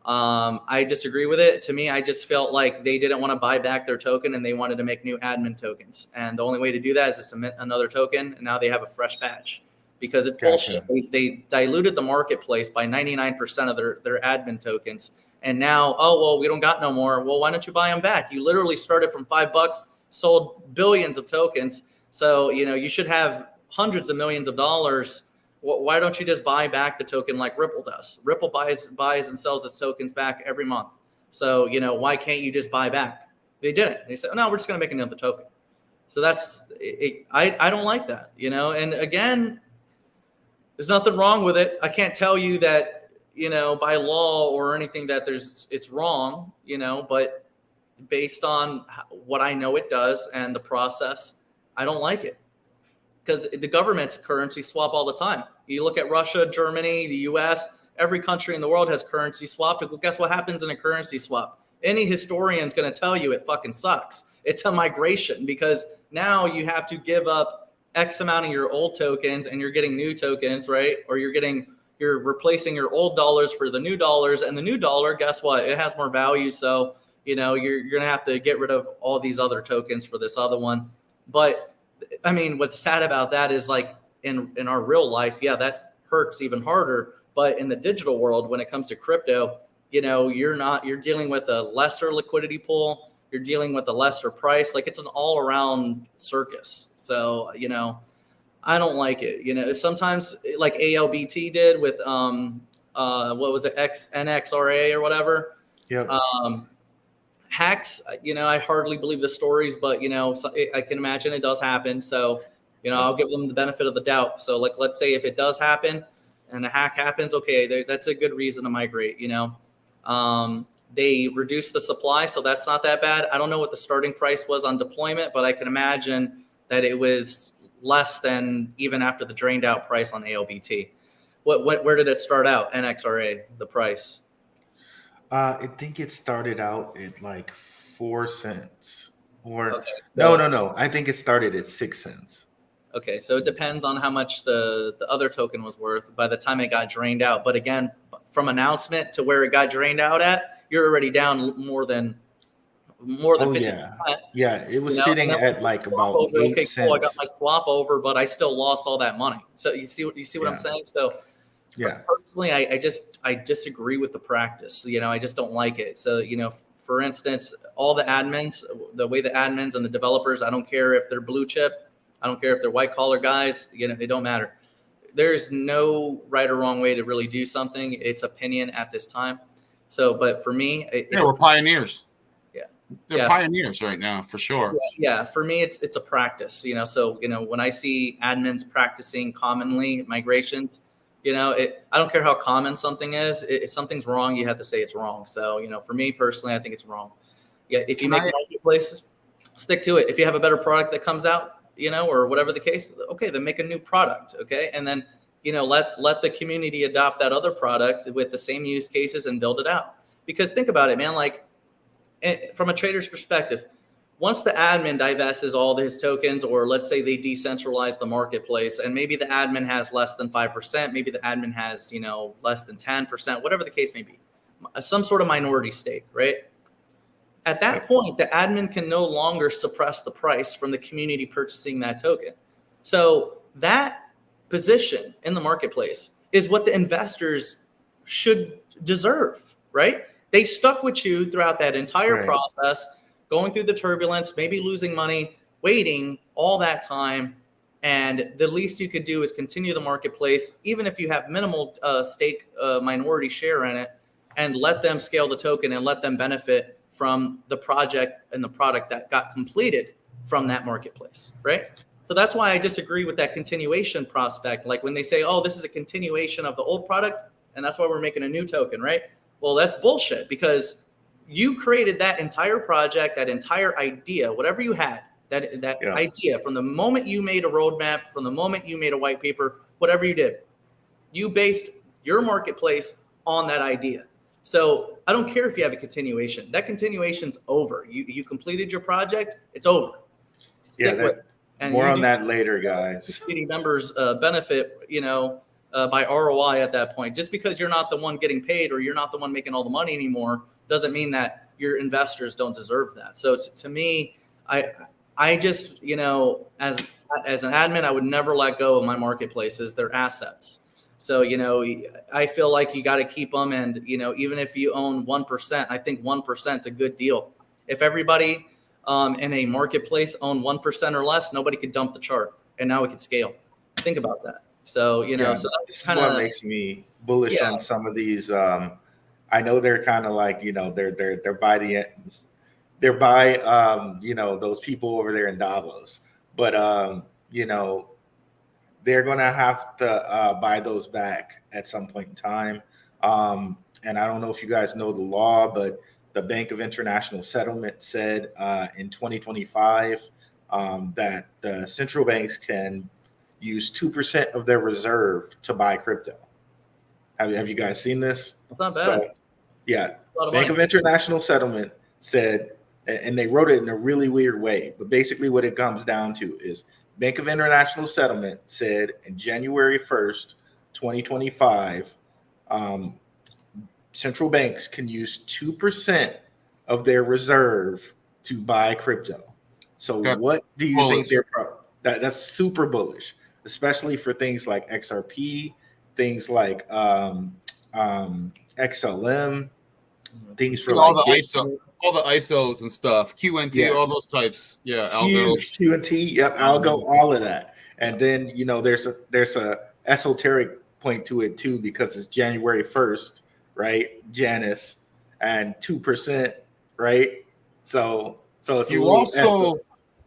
I disagree with it. To me, I just felt like they didn't want to buy back their token and they wanted to make new admin tokens. And the only way to do that is to submit another token. And now they have a fresh batch because it's bullshit. They diluted the marketplace by 99% of their admin tokens. And now, we don't got no more. Well, why don't you buy them back? You literally started from $5, sold billions of tokens. So, you should have hundreds of millions of dollars. Why don't you just buy back the token like Ripple does? Ripple buys and sells its tokens back every month. So, why can't you just buy back? They didn't. They said, no, we're just going to make another token. So that's it. I don't like that, and again, there's nothing wrong with it. I can't tell you that, by law or anything that it's wrong, but based on what I know it does and the process, I don't like it. Because the governments currency swap all the time. You look at Russia, Germany, the US, every country in the world has currency swapped. Well, guess what happens in a currency swap? Any historian's going to tell you it fucking sucks. It's a migration because now you have to give up X amount of your old tokens and you're getting new tokens, right? Or you're replacing your old dollars for the new dollars, and the new dollar, guess what? It has more value. So, you're going to have to get rid of all these other tokens for this other one. But I mean, what's sad about that is like in our real life, that hurts even harder. But in the digital world, when it comes to crypto, you're dealing with a lesser liquidity pool. You're dealing with a lesser price. Like it's an all around circus. So, I don't like it. Sometimes like ALBT did with, what was it? NXRA or whatever. Yeah. Hacks, I hardly believe the stories, but, I can imagine it does happen. So, I'll give them the benefit of the doubt. So like, let's say if it does happen and a hack happens, okay, that's a good reason to migrate, They reduced the supply, so that's not that bad. I don't know what the starting price was on deployment, but I can imagine that it was less than even after the drained out price on ALBT. Where did it start out, NXRA, the price? I think it started out at like 4 cents or Okay, no. I think it started at 6 cents. Okay. So it depends on how much the other token was worth by the time it got drained out. But again, from announcement to where it got drained out at, you're already down more than 50%. Yeah. It was sitting at like about 8 cents. Cool. I got my swap over, but I still lost all that money. So you see what I'm saying? So yeah, personally, I disagree with the practice. I just don't like it. So, for instance, all the admins, the way the admins and the developers, I don't care if they're blue chip, I don't care if they're white collar guys, it don't matter. There's no right or wrong way to really do something. It's opinion at this time. So, but for me, we're pioneers. Yeah. They're pioneers right now, for sure. Yeah. For me, it's a practice, So, when I see admins practicing commonly migrations, I don't care how common something is. If something's wrong, you have to say it's wrong. So, for me personally, I think it's wrong. Yeah, if you make marketplaces, stick to it. If you have a better product that comes out, or whatever the case, okay, then make a new product, okay, and then let the community adopt that other product with the same use cases and build it out. Because think about it, man, like from a trader's perspective, once the admin divests all his tokens, or let's say they decentralize the marketplace, and maybe the admin has less than 5%, maybe the admin has, less than 10%, whatever the case may be, some sort of minority stake, right? At that point, the admin can no longer suppress the price from the community purchasing that token. So that position in the marketplace is what the investors should deserve, right? They stuck with you throughout that entire process, going through the turbulence, maybe losing money, waiting all that time. And the least you could do is continue the marketplace, even if you have minimal stake minority share in it, and let them scale the token and let them benefit from the project and the product that got completed from that marketplace, right? So that's why I disagree with that continuation prospect. Like when they say, oh, this is a continuation of the old product, and that's why we're making a new token, right? Well, that's bullshit, because you created that entire project, that entire idea, whatever you had, that idea from the moment you made a roadmap, from the moment you made a white paper, whatever you did, you based your marketplace on that idea. So I don't care if you have a continuation. That continuation's over. You completed your project. It's over. Stick with it. And more on that later, guys. Community members benefit, by ROI at that point. Just because you're not the one getting paid or you're not the one making all the money anymore doesn't mean that your investors don't deserve that. So to me, I just, as an admin, I would never let go of my marketplaces. They're assets. So, I feel like you got to keep them. And, even if you own 1%, I think 1% is a good deal. If everybody in a marketplace owned 1% or less, nobody could dump the chart, and now it could scale. Think about that. So, so that's kind of what makes me bullish on some of these. I know they're kind of like, they're by the end. They're by, those people over there in Davos. But, they're going to have to buy those back at some point in time. And I don't know if you guys know the law, but the Bank of International Settlement said in 2025 that the central banks can use 2% of their reserve to buy crypto. Have you guys seen this? That's not bad. So, yeah. Bank of International Settlement said, and they wrote it in a really weird way, but basically what it comes down to is Bank of International Settlement said in January 1st, 2025, central banks can use 2% of their reserve to buy crypto. So what do you think that's super bullish, especially for things like XRP, things like XLM, things for all like the ISOs and stuff, QNT, all those types. Yeah, algo. QNT, yep, algo, all of that. And then there's a esoteric point to it too, because it's January 1st, right? Janus, and 2%, right? So it's you also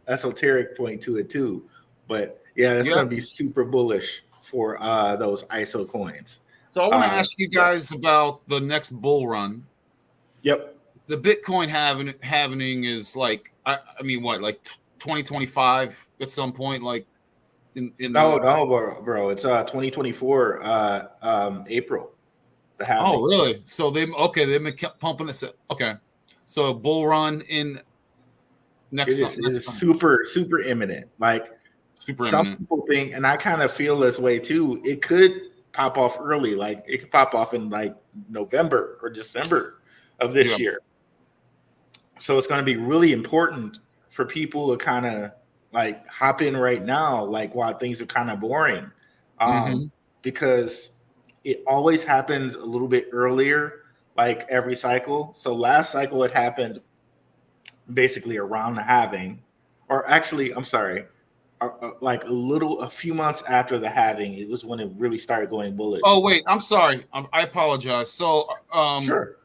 esoteric point to it too. But yeah, it's gonna be super bullish for those ISO coins. So I want to ask you guys about the next bull run. Yep. The Bitcoin halving is like, I mean, what, like 2025 at some point, like no, bro, it's 2024 April. The halving. Oh, really? So they've been pumping it. Okay, so bull run in next. It is super imminent. Like some people think, and I kind of feel this way too. It could pop off early, like it could pop off in like November or December of this year. So it's going to be really important for people to kind of like hop in right now, like while things are kind of boring, because it always happens a little bit earlier, like every cycle. So last cycle it happened basically around the halving, or actually, I'm sorry, like a few months after the halving. It was when it really started going bullish. Oh wait, I'm sorry, I apologize. So sure.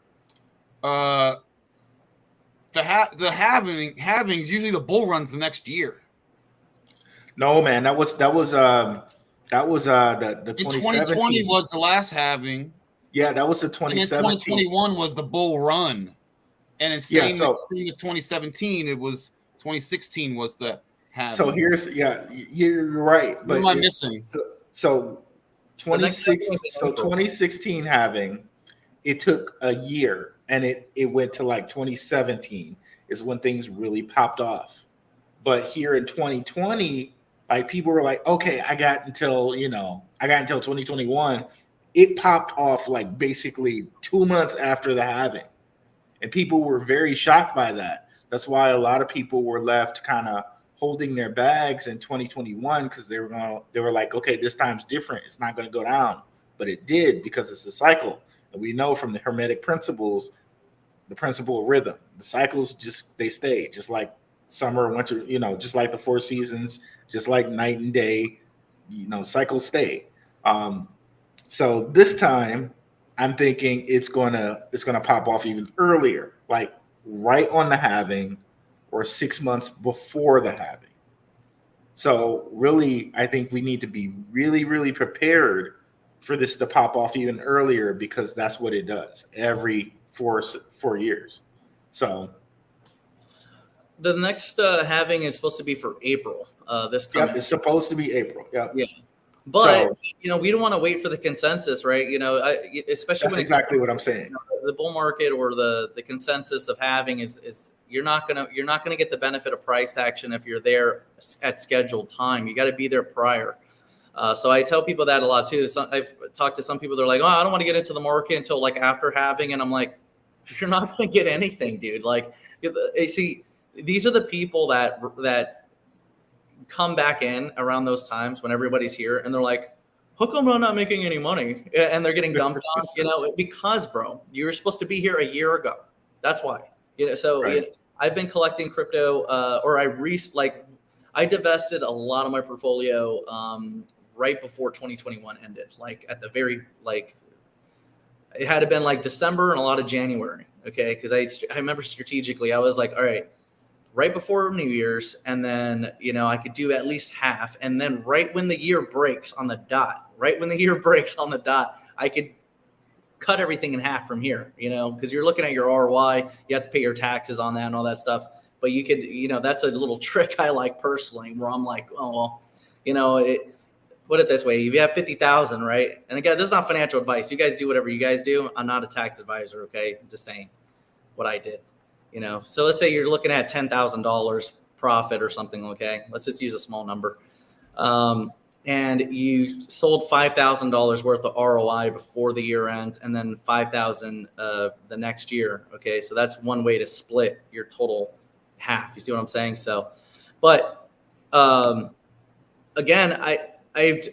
The halvings usually the bull runs the next year. No, man, that was the 2020 was the last halving. Yeah, that was the 2017. And 2021 was the bull run. And in same in 2017, it was 2016 was the halving. So you're right. What But am I missing? So 2016 halving, it took a year, and it went to like 2017 is when things really popped off. But here in 2020, like people were like, okay, I got until 2021. It popped off like basically 2 months after the halving. And people were very shocked by that. That's why a lot of people were left kind of holding their bags in 2021 because they were like, okay, this time's different. It's not going to go down. But it did because it's a cycle. And we know from the Hermetic principles, the principle of rhythm, the cycles they stay, just like summer, winter, just like the 4 seasons, just like night and day, cycles stay. So this time I'm thinking it's gonna pop off even earlier, like right on the halving or 6 months before the halving. So really, I think we need to be really, really prepared for this to pop off even earlier because that's what it does every 4 years. So the next halving is supposed to be for April. This coming. Yep, it's supposed to be April. Yep. Yeah. But we don't want to wait for the consensus, right? Especially that's exactly what I'm saying. The bull market or the consensus of halving is you're not gonna get the benefit of price action if you're there at scheduled time. You got to be there prior. So I tell people that a lot too. I've talked to some people. They're like, oh, I don't want to get into the market until like after halving, and I'm like, you're not gonna get anything, dude. Like, you see, these are the people that come back in around those times when everybody's here and they're like, how come I'm not making any money? And they're getting dumped on, because bro, you were supposed to be here a year ago. That's why, so right. I've been collecting crypto, or I divested a lot of my portfolio right before 2021 ended, like at the very, it had to been like December and a lot of January. Okay. Cause I remember strategically, I was like, all right, right before New Year's, and then I could do at least half, and then right when the year breaks on the dot, I could cut everything in half from here, because you're looking at your ROI, you have to pay your taxes on that and all that stuff. But you could, that's a little trick I like personally, where I'm like, oh well, put it this way: if you have 50,000, right? And again, this is not financial advice. You guys do whatever you guys do. I'm not a tax advisor, okay? I'm just saying what I did. So let's say you're looking at $10,000 profit or something. Okay, let's just use a small number, and you sold $5,000 worth of ROI before the year ends, and then 5,000 the next year. Okay, so that's one way to split your total half. You see what I'm saying? So, but again, I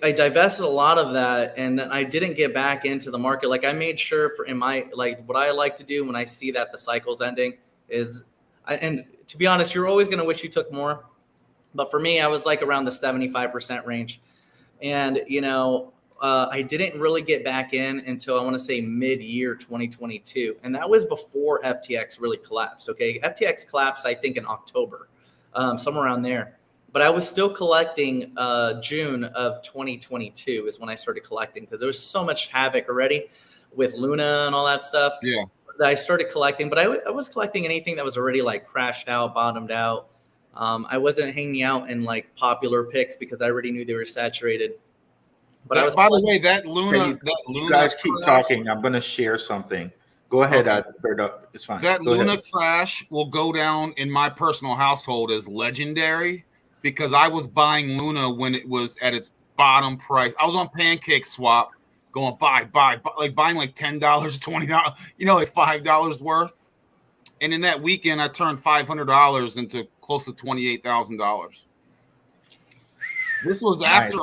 divested a lot of that, and I didn't get back into the market. Like I made sure what I like to do when I see that the cycle's ending is, and to be honest, you're always going to wish you took more. But for me, I was like around the 75% range. And, I didn't really get back in until I want to say mid-year 2022. And that was before FTX really collapsed. Okay. FTX collapsed, I think, in October, somewhere around there. But I was still collecting June of 2022 is when I started collecting, because there was so much havoc already with Luna and all that stuff. Yeah. That I started collecting, but I was collecting anything that was already like crashed out, bottomed out. I wasn't hanging out in like popular picks because I already knew they were saturated. But by the way, that Luna, you guys keep talking. I'm going to share something. Go ahead, Alberto. It's fine. That Luna crash will go down in my personal household as legendary, because I was buying Luna when it was at its bottom price. I was on Pancake Swap, going buy, like buying like $10, $20, like $5 worth. And in that weekend, I turned $500 into close to $28,000. This was after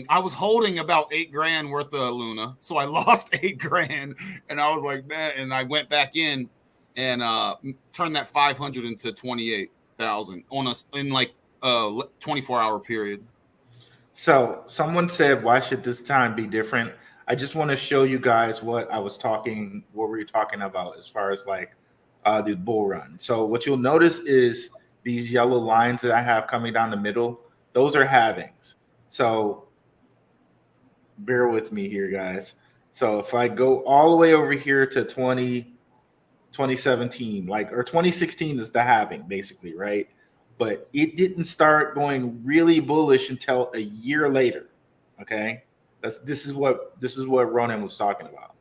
I was holding about $8,000 worth of Luna. So I lost $8,000, and I was like, man, and I went back in and turned that 500 into 28,000 on us in like a 24-hour period. So someone said, why should this time be different? I just want to show you guys what we were talking about as far as like the bull run. So what you'll notice is these yellow lines that I have coming down the middle, those are halvings. So bear with me here, guys. So if I go all the way over here to 20, 2017, like, or 2016 is the halving, basically, right? But it didn't start going really bullish until a year later. Okay, this is what Ronan was talking about.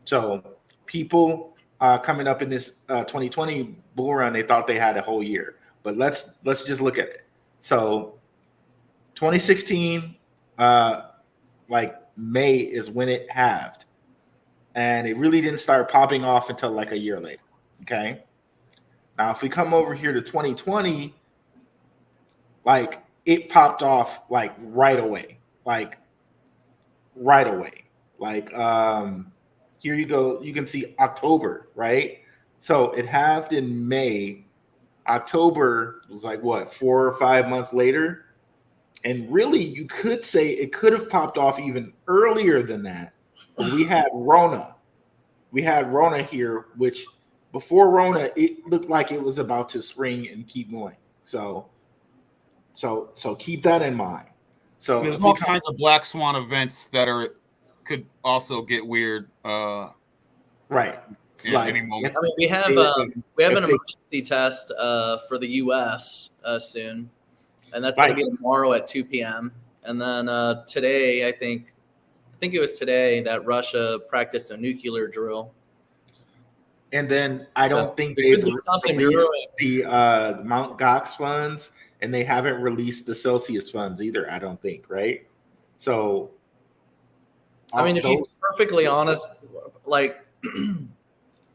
So people coming up in this 2020 bull run, they thought they had a whole year, but let's just look at it. So 2016, like May is when it halved, and it really didn't start popping off until like a year later. Okay, now if we come over here to 2020, like it popped off like right away, like right away. Like here you go, you can see October, right? So it halved in May. October was like what, 4 or 5 months later. And really, you could say it could have popped off even earlier than that. But we had Rona. We had Rona here, which before Rona, it looked like it was about to spring and keep going. So keep that in mind. So there's all kinds of black swan events that could also get weird. Right. Like, I mean, we have an emergency test for the U.S. Soon, and that's going to be tomorrow at 2 p.m. And then today, I think it was today that Russia practiced a nuclear drill. And then I don't think they've released the Mt. Gox funds, and they haven't released the Celsius funds either, I don't think, right? So, I mean, if you're perfectly honest, like,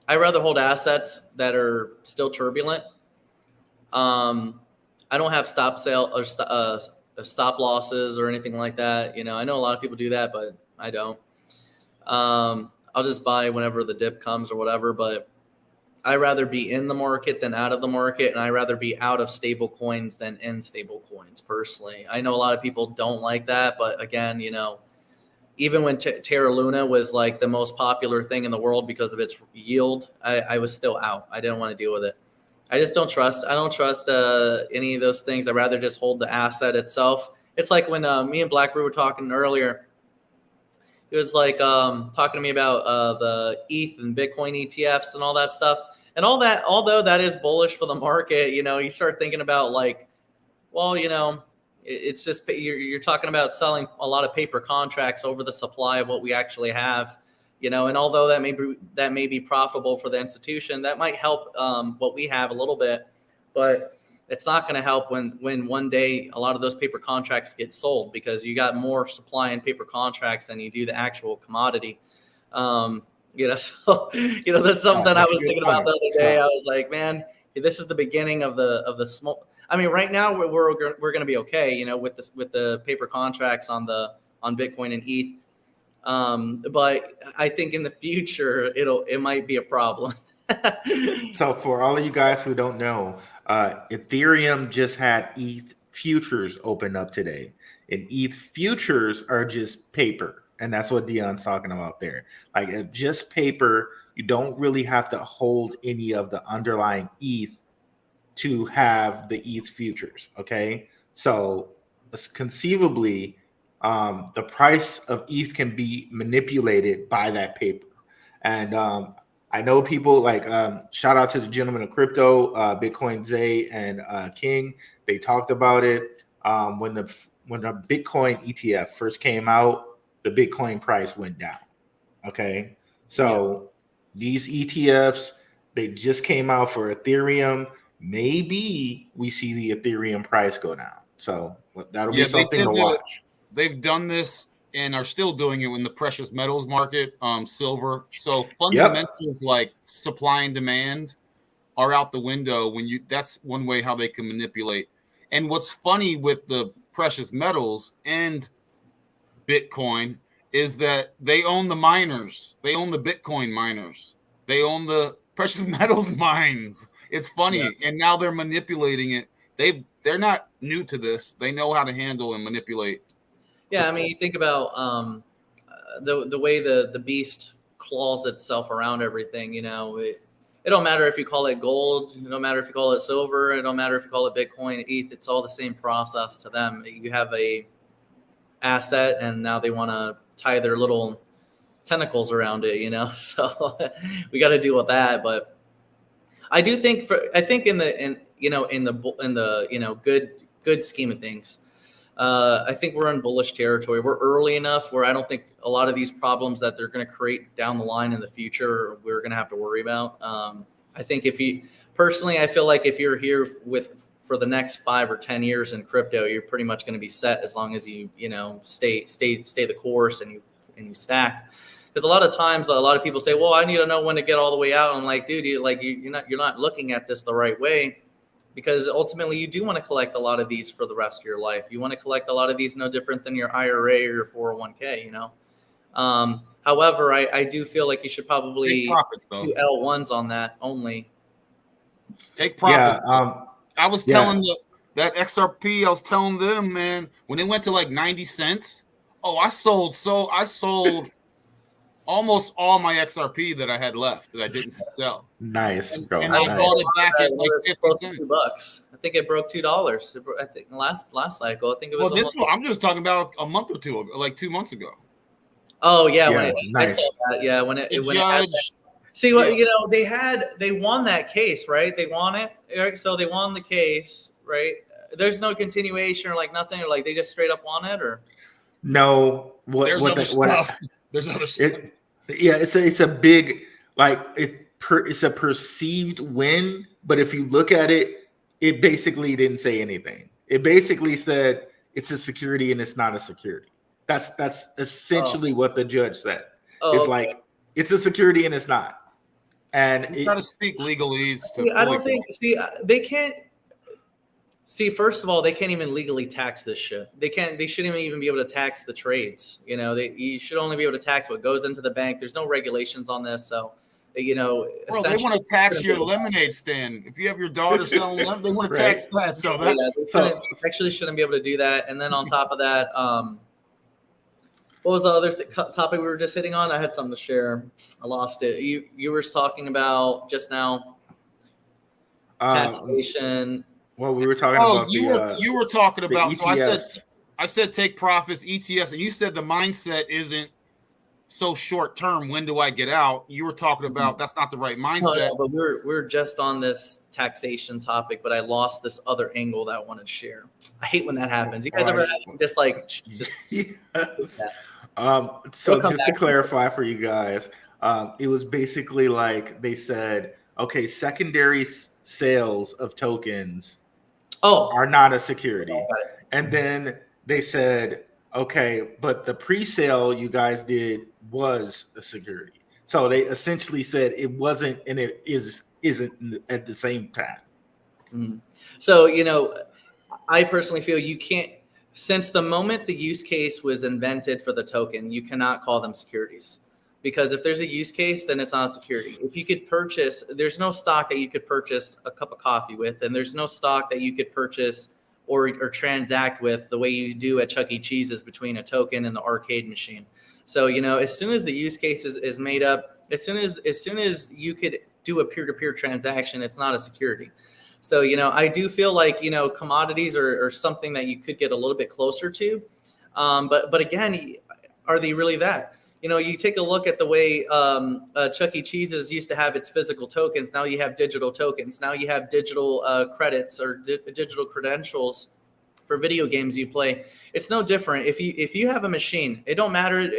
I'd rather hold assets that are still turbulent. I don't have stop sale or stop losses or anything like that. You know, I know a lot of people do that, but I don't. I'll just buy whenever the dip comes or whatever, but I'd rather be in the market than out of the market, and I'd rather be out of stable coins than in stable coins, personally. I know a lot of people don't like that, but again, you know, even when Terra Luna was like the most popular thing in the world because of its yield, I was still out. I didn't want to deal with it. I just don't trust. I don't trust any of those things. I'd rather just hold the asset itself. It's like when me and Blackrue were talking earlier. It was like talking to me about the ETH and Bitcoin ETFs and all that stuff. And all that, although that is bullish for the market, you know, you start thinking about like, well, you know, it's just you're talking about selling a lot of paper contracts over the supply of what we actually have, you know. And although that may be profitable for the institution, that might help what we have a little bit, but it's not going to help when one day a lot of those paper contracts get sold, because you got more supply in paper contracts than you do the actual commodity. You know, so you know, there's something I was thinking about the other day. I was like, man, this is the beginning of the small. I mean, right now we're going to be okay, you know, with the paper contracts on Bitcoin and ETH. But I think in the future it might be a problem. So for all of you guys who don't know, Ethereum just had ETH futures open up today, and ETH futures are just paper, and that's what Dion's talking about there. Like just paper, you don't really have to hold any of the underlying ETH to have the ETH futures. Okay, so conceivably, the price of ETH can be manipulated by that paper, and I know people like shout out to the gentleman of crypto, Bitcoin Zay and King. They talked about it when the Bitcoin ETF first came out. The Bitcoin price went down. Okay, so these ETFs, they just came out for Ethereum. Maybe we see the Ethereum price go down. So that'll be something to watch. They've done this and are still doing it in the precious metals market, silver. So fundamentals like supply and demand are out the window that's one way how they can manipulate. And what's funny with the precious metals and Bitcoin is that they own the miners. They own the Bitcoin miners. They own the precious metals mines. It's funny. Yeah. And now they're manipulating it. They're not new to this. They know how to handle and manipulate. Yeah, I mean, you think about the way the beast claws itself around everything. You know, it don't matter if you call it gold. It don't matter if you call it silver. It don't matter if you call it Bitcoin, ETH. It's all the same process to them. You have a asset, and now they want to tie their little tentacles around it. You know, so we got to deal with that. But I do think I think in the good scheme of things, I think we're in bullish territory. We're early enough where I don't think a lot of these problems that they're going to create down the line in the future, we're going to have to worry about. I think I feel like if you're here for the next 5 or 10 years in crypto, you're pretty much going to be set as long as you stay the course and you stack. Because a lot of times, a lot of people say, "Well, I need to know when to get all the way out." And I'm like, dude, you're not looking at this the right way, because ultimately you do want to collect a lot of these for the rest of your life. You want to collect a lot of these no different than your IRA or your 401k. However, I do feel like you should probably Take profits, though. do L1s on that only. Take profits. Yeah. I was telling that XRP, I was telling them, man, when it went to like 90 cents, I sold almost all my XRP that I had left that I didn't sell. Nice, bro. And I bought it back at like 50 cents. $2. I think it broke $2. I think last cycle. I think it was. Well, I'm just talking about a month or two ago, like 2 months ago. Oh yeah, nice. I saw that. Yeah, when it judge. See what they won that case, right? They won it, right? So they won the case, right? There's no continuation or like nothing, or like they just straight up won it, or no. There's other stuff. It's a big it's a perceived win, but if you look at it, it basically didn't say anything. It basically said it's a security and it's not a security. That's essentially what the judge said. It's like it's a security and it's not. And you got to speak legalese. I don't think. They can't. See, first of all, they can't even legally tax this shit. They can't. They shouldn't even be able to tax the trades. You should only be able to tax what goes into the bank. There's no regulations on this, so Bro, they want to tax your lemonade stand. If you have your daughter selling lemonade, they want to tax that. So they actually shouldn't be able to do that. And then on top of that, what was the other topic we were just hitting on? I had something to share. I lost it. You were talking about just now taxation. Well, we were talking about you were talking about. So ETFs. I said take profits, ETFs, and you said the mindset isn't so short term. When do I get out? You were talking about that's not the right mindset. No, but we're just on this taxation topic, but I lost this other angle that I wanted to share. I hate when that happens. You guys ever have just yes. So just to clarify for you guys, it was basically like they said, okay, secondary sales of tokens are not a security. And then they said, okay, but the pre-sale you guys did was a security. So they essentially said it wasn't and it isn't at the same time. Mm-hmm. So, I personally feel you can't, since the moment the use case was invented for the token, you cannot call them securities. Because if there's a use case, then it's not a security. If you could purchase, there's no stock that you could purchase a cup of coffee with, and there's no stock that you could purchase or transact with the way you do at Chuck E. Cheese's between a token and the arcade machine. So, as soon as the use case is made up, as soon as you could do a peer-to-peer transaction, it's not a security. So, I do feel like, commodities are something that you could get a little bit closer to. But again, are they really that? You take a look at the way Chuck E. Cheese's used to have its physical tokens. Now you have digital tokens. Now you have digital credits or digital credentials for video games you play. It's no different. If you have a machine, it don't matter.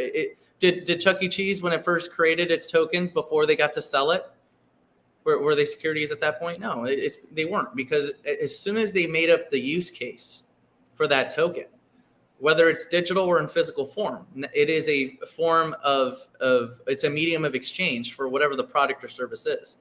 Did Chuck E. Cheese, when it first created its tokens before they got to sell it, were they securities at that point? No, they weren't, because as soon as they made up the use case for that token, whether it's digital or in physical form, it is a form it's a medium of exchange for whatever the product or service is.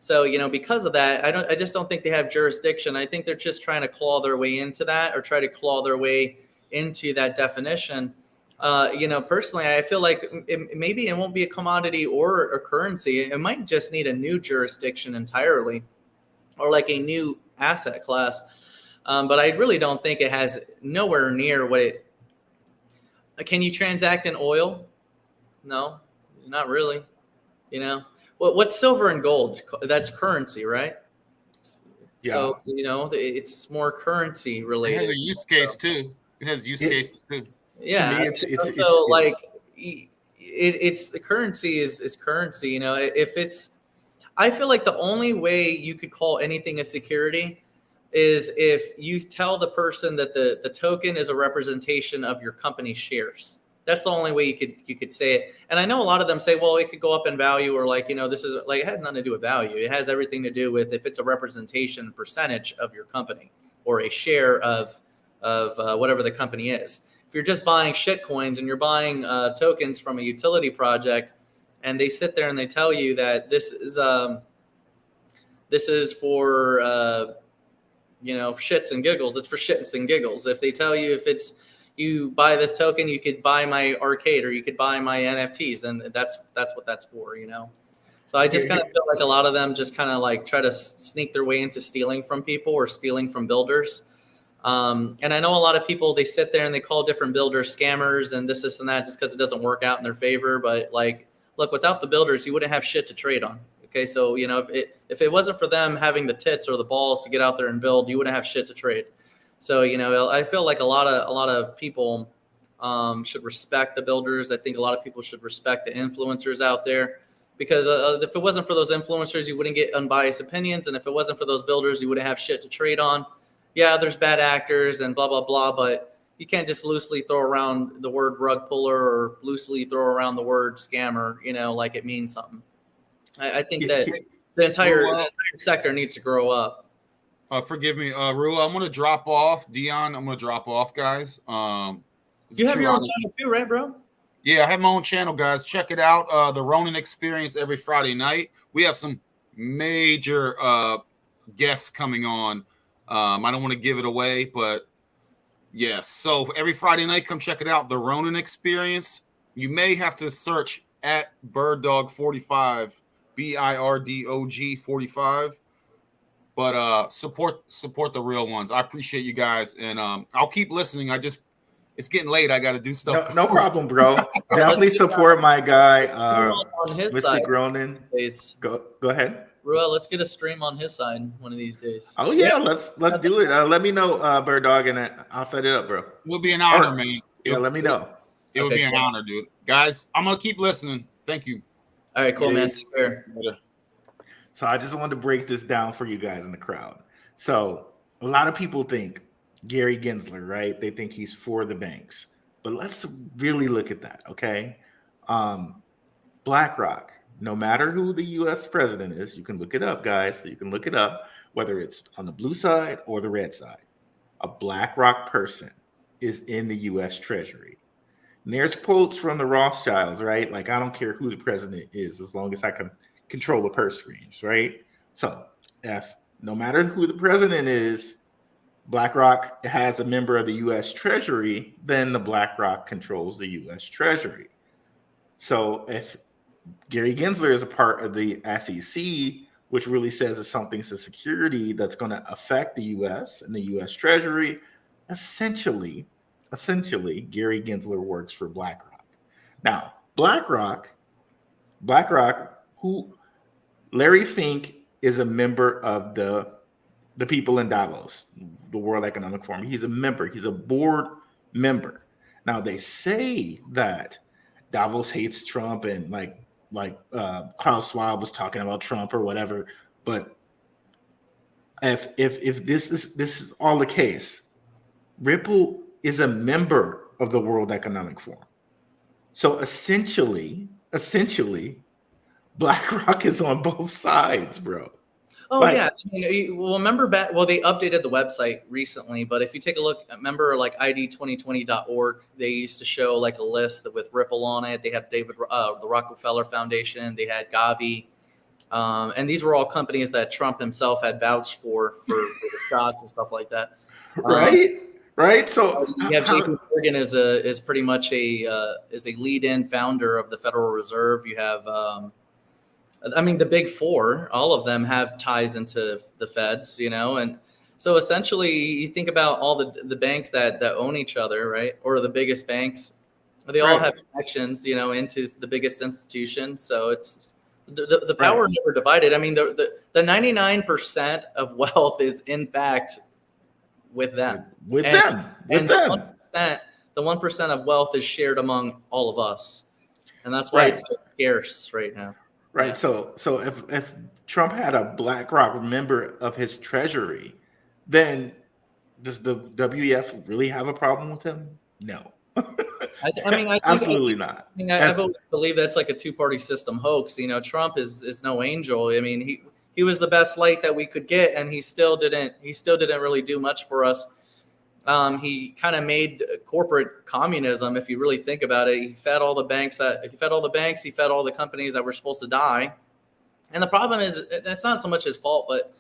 So, because of that, I just don't think they have jurisdiction. I think they're just trying to claw their way into that, or try to claw their way into that definition. Personally, I feel like maybe it won't be a commodity or a currency. It might just need a new jurisdiction entirely, or like a new asset class. But I really don't think it has nowhere near what it. Can you transact in oil? No, not really. What's silver and gold? That's currency, right? Yeah. So it's more currency related. It has a use case too. It has use cases too. Yeah. To me, it's the currency is currency. If it's, I feel like the only way you could call anything a security is if you tell the person that the token is a representation of your company's shares. That's the only way you could say it. And I know a lot of them say, well, it could go up in value, or like, this is like, it has nothing to do with value. It has everything to do with if it's a representation percentage of your company or a share of whatever the company is. If you're just buying shit coins and you're buying tokens from a utility project, and they sit there and they tell you that this is for shits and giggles, it's for shits and giggles. If they tell you if it's you buy this token, you could buy my arcade or you could buy my NFTs, then that's what that's for, So I just kind of feel like a lot of them just kind of like try to sneak their way into stealing from people or stealing from builders. And I know a lot of people, they sit there and they call different builders scammers and this and that just because it doesn't work out in their favor. But like, look, without the builders, you wouldn't have shit to trade on. Okay, so if it wasn't for them having the tits or the balls to get out there and build, you wouldn't have shit to trade. So I feel like a lot of people should respect the builders. I think a lot of people should respect the influencers out there, because if it wasn't for those influencers, you wouldn't get unbiased opinions, and if it wasn't for those builders, you wouldn't have shit to trade on. Yeah, there's bad actors and blah blah blah, but you can't just loosely throw around the word rug puller or loosely throw around the word scammer, like it means something. I think that the entire sector needs to grow up. Forgive me, Rua, I'm going to drop off. Dion, I'm going to drop off, guys. You have your own channel too, right, bro? Yeah, I have my own channel, guys. Check it out. The Ronin Experience every Friday night. We have some major guests coming on. I don't want to give it away, but yes. So every Friday night, come check it out. The Ronin Experience. You may have to search at BirdDog45, BIRDOG 45. But support the real ones. I appreciate you guys, and I'll keep listening. It's getting late. I got to do stuff. No problem, bro. Definitely support my guy, on his Mr. side. Gronin. Go ahead. Ruel, let's get a stream on his side one of these days. Oh yeah, let's do it. Let me know, Bird Dog, and I'll set it up, bro. It will be an honor, man. Let me know. It would be an honor, dude. Guys, I'm gonna keep listening. Thank you. All right, cool, man. Take care. So I just wanted to break this down for you guys in the crowd. So a lot of people think Gary Gensler, right? They think he's for the banks. But let's really look at that, okay? BlackRock, no matter who the U.S. president is, you can look it up, guys. You can look it up, whether it's on the blue side or the red side. A BlackRock person is in the U.S. Treasury. And there's quotes from the Rothschilds, right? Like, I don't care who the president is, as long as I can control the purse strings, right? So if no matter who the president is, BlackRock has a member of the U.S. Treasury, then the BlackRock controls the U.S. Treasury. So if Gary Gensler is a part of the SEC, which really says if something's a security that's going to affect the U.S. and the U.S. Treasury, essentially, Gary Gensler works for BlackRock. Now, BlackRock, who Larry Fink is a member of the people in Davos, the World Economic Forum. He's a member. He's a board member. Now, they say that Davos hates Trump and like Klaus Schwab was talking about Trump or whatever. But if this is all the case, Ripple is a member of the World Economic Forum. So essentially, BlackRock is on both sides, bro. Oh, yeah. Well, remember back, they updated the website recently, but if you take a look, remember like ID2020.org, they used to show like a list with Ripple on it. They had the Rockefeller Foundation, they had Gavi. And these were all companies that Trump himself had vouched for the stocks and stuff like that. Right. So you have JP Morgan is pretty much a lead-in founder of the Federal Reserve. You have, the big four, all of them have ties into the feds, and so essentially you think about all the banks that own each other, right? Or the biggest banks, they all have connections, into the biggest institution. So it's the power is never divided. I mean, the 99% of wealth is in fact with them. The 1% of wealth is shared among all of us. And that's why it's so scarce right now. Right. So if Trump had a BlackRock member of his treasury, then does the WEF really have a problem with him? No. Absolutely not. I've always believed that's like a two-party system hoax. You know, Trump is no angel. I mean, he was the best light that we could get, and he still didn't really do much for us. He kind of made corporate communism, if you really think about it. He fed all the banks. He fed all the companies that were supposed to die. And the problem is that's not so much his fault, but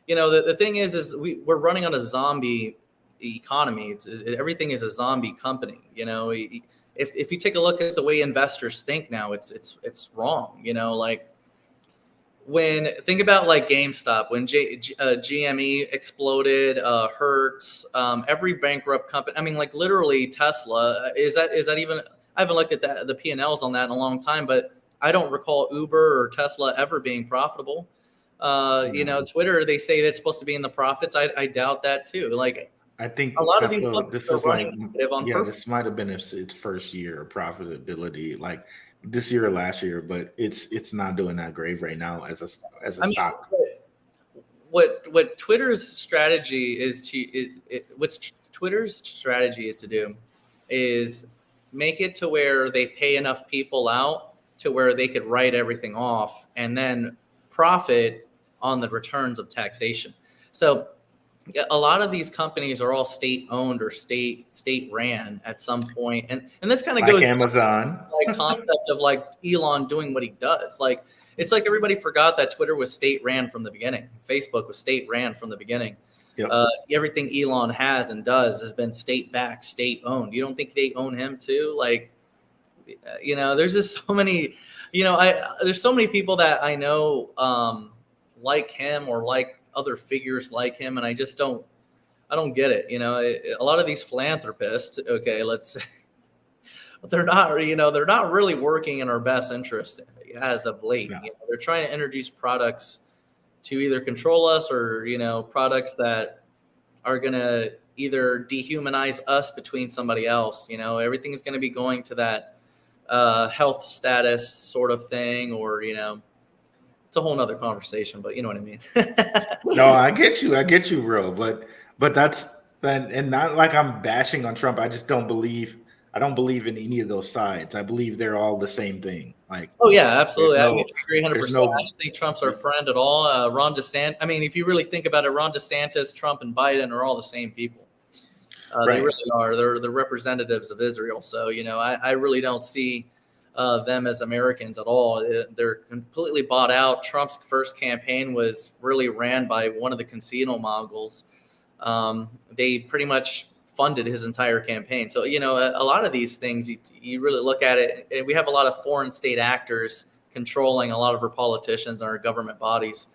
you know, the thing is we're running on a zombie economy. Everything is a zombie company. You know, if you take a look at the way investors think now, it's wrong. You know, like think about like GameStop, when GME exploded, Hertz, every bankrupt company. I mean, like literally Tesla. Is that even? I haven't looked at the P&Ls on that in a long time, but I don't recall Uber or Tesla ever being profitable. You know, Twitter, they say that's supposed to be in the profits. I doubt that too. Like, I think a lot Tesla, of these this is like, this might have been its first year of profitability, like this year or last year, but it's not doing that great right now as a stock. What Twitter's strategy is to do is make it to where they pay enough people out to where they could write everything off and then profit on the returns of taxation. So a lot of these companies are all state owned or state ran at some point. And this kind of like goes Amazon, like concept of like Elon doing what he does. Like, it's like everybody forgot that Twitter was state ran from the beginning. Facebook was state ran from the beginning. Yep. Everything Elon has and does has been state backed, state owned. You don't think they own him too? Like, you know, there's just so many, you know, there's so many people that I know like him or like other figures like him, and I don't get it. You know, a lot of these philanthropists, okay, let's say, they're not really working in our best interest as of late. No. You know, they're trying to introduce products to either control us or, you know, products that are going to either dehumanize us between somebody else. You know, everything is going to be going to that health status sort of thing, or, you know, it's a whole nother conversation, but you know what I mean? No, I get you, bro. But that's, and not like I'm bashing on Trump. I don't believe in any of those sides. I believe they're all the same thing. Like, oh yeah, absolutely. I agree 100%. I don't think Trump's our friend at all. Ron DeSantis. I mean, if you really think about it, Ron DeSantis, Trump, and Biden are all the same people. Right. They really are. They're the representatives of Israel. So, you know, I really don't see them as Americans at all. They're completely bought out. Trump's first campaign was really ran by one of the casino moguls. They pretty much funded his entire campaign. So, you know, a lot of these things, you really look at it, and we have a lot of foreign state actors controlling a lot of our politicians and our government bodies.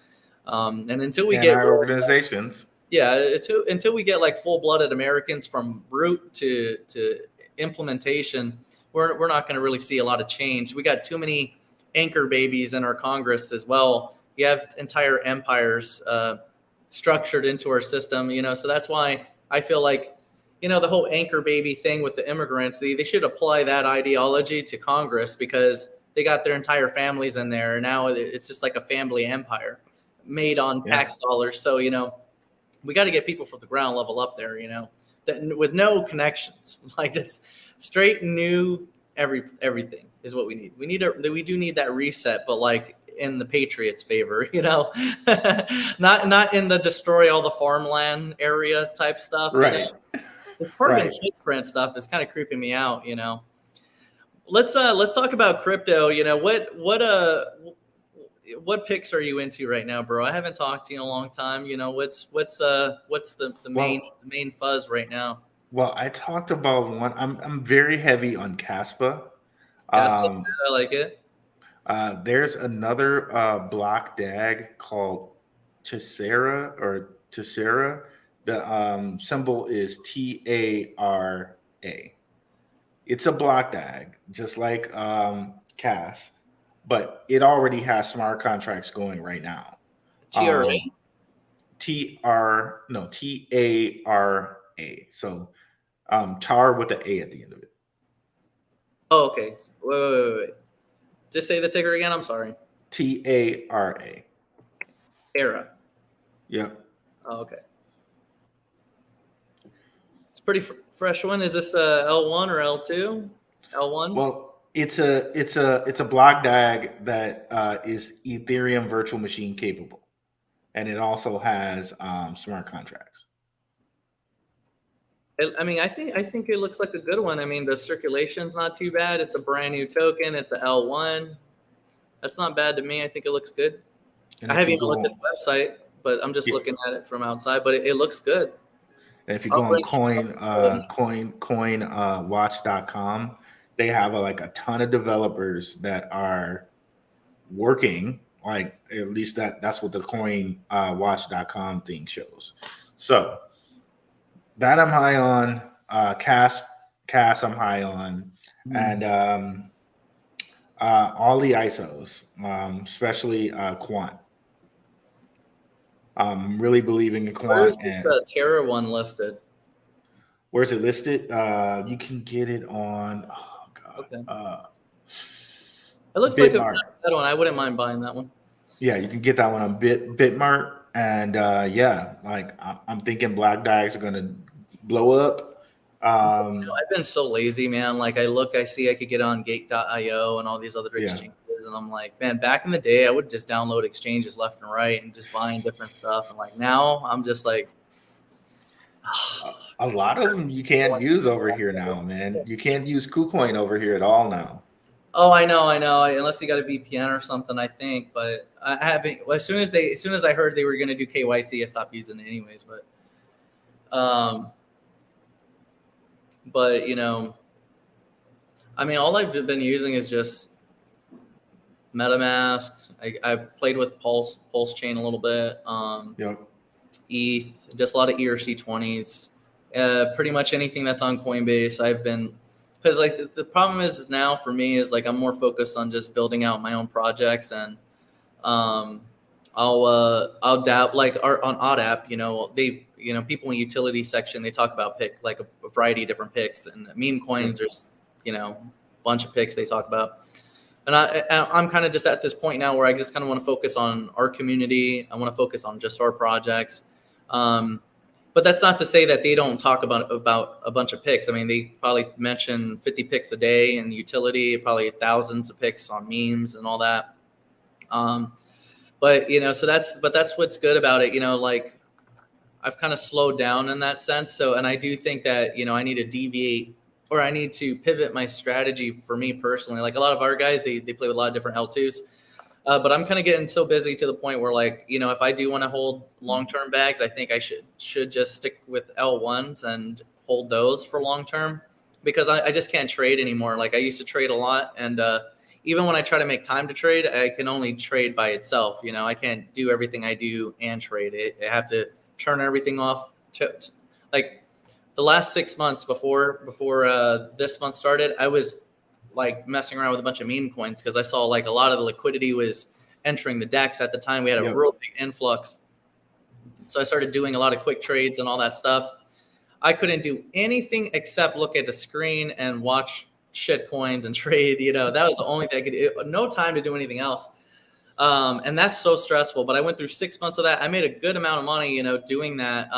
And until we get our organizations. Until we get like full-blooded Americans from root to implementation, we're not going to really see a lot of change. We got too many anchor babies in our Congress as well. You have entire empires structured into our system, you know, so that's why I feel like, you know, the whole anchor baby thing with the immigrants, they should apply that ideology to Congress, because they got their entire families in there. And now it's just like a family empire made on tax dollars. So, you know, we got to get people from the ground level up there, you know, that with no connections, like just straight new everything is what we need. We do need that reset, but like in the Patriots' favor, you know, not in the destroy all the farmland area type stuff. Right. You know? This carbon footprint stuff is kind of creeping me out, you know. Let's talk about crypto. You know, what picks are you into right now, bro? I haven't talked to you in a long time. You know, what's the main fuzz right now? Well, I talked about one. I'm very heavy on Caspa. I like it. There's another block DAG called Tessera. The symbol is TARA. It's a block DAG, just like CAS, but it already has smart contracts going right now. TARA. So TAR with the A at the end of it. Oh, okay. Wait. Just say the ticker again. I'm sorry. TARA. Terra. Yeah. Oh, okay. It's pretty fresh one. Is this L1 or L2? L1. Well, it's a block DAG that is Ethereum virtual machine capable, and it also has smart contracts. I mean, I think it looks like a good one. I mean, the circulation's not too bad. It's a brand new token. It's a L1. That's not bad to me. I think it looks good. And I haven't even looked at the website, but I'm just looking at it from outside. But it looks good. And if you go on coinwatch.com, they have like a ton of developers that are working. Like at least that's what the coinwatch.com thing shows. So that I'm high on. Cass I'm high on, and all the ISOs, especially Quant. I'm really believing in Quant. Where's the Terra one listed? Where's it listed? You can get it on. Oh God. Okay. It looks like that one. I wouldn't mind buying that one. Yeah, you can get that one on Bitmart, and yeah, like I'm thinking black DAGs are gonna blow up. I've been so lazy, man. Like I see I could get on Gate.io and all these other exchanges, and I'm like, man, back in the day, I would just download exchanges left and right and just buying different stuff. And like now, I'm just like, a lot of them you can't use over here now, man. You can't use KuCoin over here at all now. Oh, I know. Unless you got a VPN or something, I think. But I haven't. Well, as soon as I heard they were going to do KYC, I stopped using it anyways. But you know, I mean, all I've been using is just MetaMask. I played with Pulse Chain a little bit. ETH, just a lot of ERC20s. Pretty much anything that's on Coinbase, I've been. Because like the problem is now for me is like I'm more focused on just building out my own projects, and I'll dabble like on OddApp. People in the utility section, they talk about like a variety of different picks, and meme coins. There's a bunch of picks they talk about, and I'm kind of just at this point now where I just kind of want to focus on our community. I want to focus on just our projects. But that's not to say that they don't talk about a bunch of picks. I mean, they probably mention 50 picks a day in utility, probably thousands of picks on memes and all that. But that's what's good about it. Like I've kind of slowed down in that sense. So, and I do think that, I need to deviate, or I need to pivot my strategy for me personally. Like a lot of our guys, they play with a lot of different L2s. But I'm kind of getting so busy to the point where, like, if I do want to hold long-term bags, I think I should just stick with L1s and hold those for long-term, because I just can't trade anymore. Like I used to trade a lot, and even when I try to make time to trade, I can only trade by itself. I can't do everything I do and trade it. I have to turn everything off. Like the last 6 months before this month started, I was like messing around with a bunch of meme coins because I saw like a lot of the liquidity was entering the DEX at the time. We had a real big influx. So I started doing a lot of quick trades and all that stuff. I couldn't do anything except look at the screen and watch shit coins and trade. That was the only thing I could do. No time to do anything else. And that's so stressful. But I went through 6 months of that. I made a good amount of money, doing that.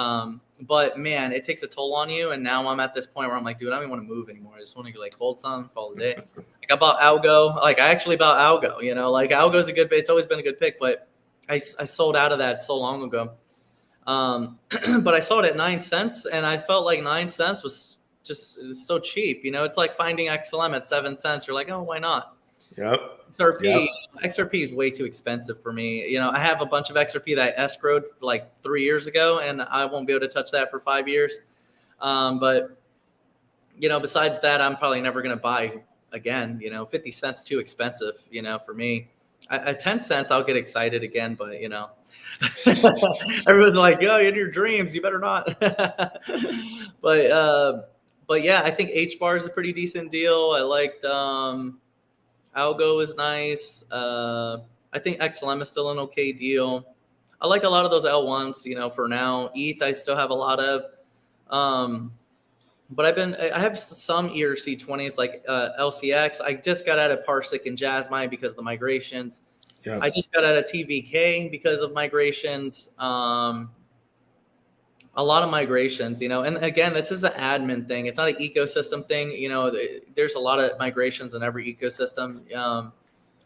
But man, it takes a toll on you. And now I'm at this point where I'm like, dude, I don't even want to move anymore. I just want to like hold some, call it a day. Like I bought Algo. Like I actually bought Algo. Like Algo's a good. It's always been a good pick, but I sold out of that so long ago. But I saw it at 9 cents, and I felt like 9 cents was just so cheap. It's like finding XLM at 7 cents. You're like, oh, why not? Yep. XRP is way too expensive for me. I have a bunch of XRP that I escrowed like 3 years ago, and I won't be able to touch that for 5 years. But besides that, I'm probably never going to buy again. 50 cents too expensive. For me, at 10 cents, I'll get excited again. But everyone's like, "Yo, in your dreams, you better not." But yeah, I think HBAR is a pretty decent deal. I liked. Algo is nice. I think XLM is still an okay deal. I like a lot of those L1s, for now. ETH, I still have a lot of. But I have some ERC20s like LCX. I just got out of Parsec and Jasmine because of the migrations. Yeah. I just got out of TVK because of migrations. A lot of migrations, you know, and again, this is an admin thing. It's not an ecosystem thing. You know, there's a lot of migrations in every ecosystem.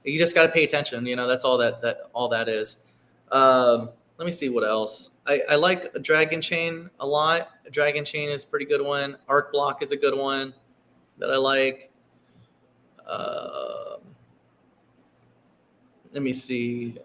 You just got to pay attention. You know, that's all that is. Let me see what else. I like Dragon Chain a lot. Dragon Chain is a pretty good one. Arc Block is a good one that I like. Let me see.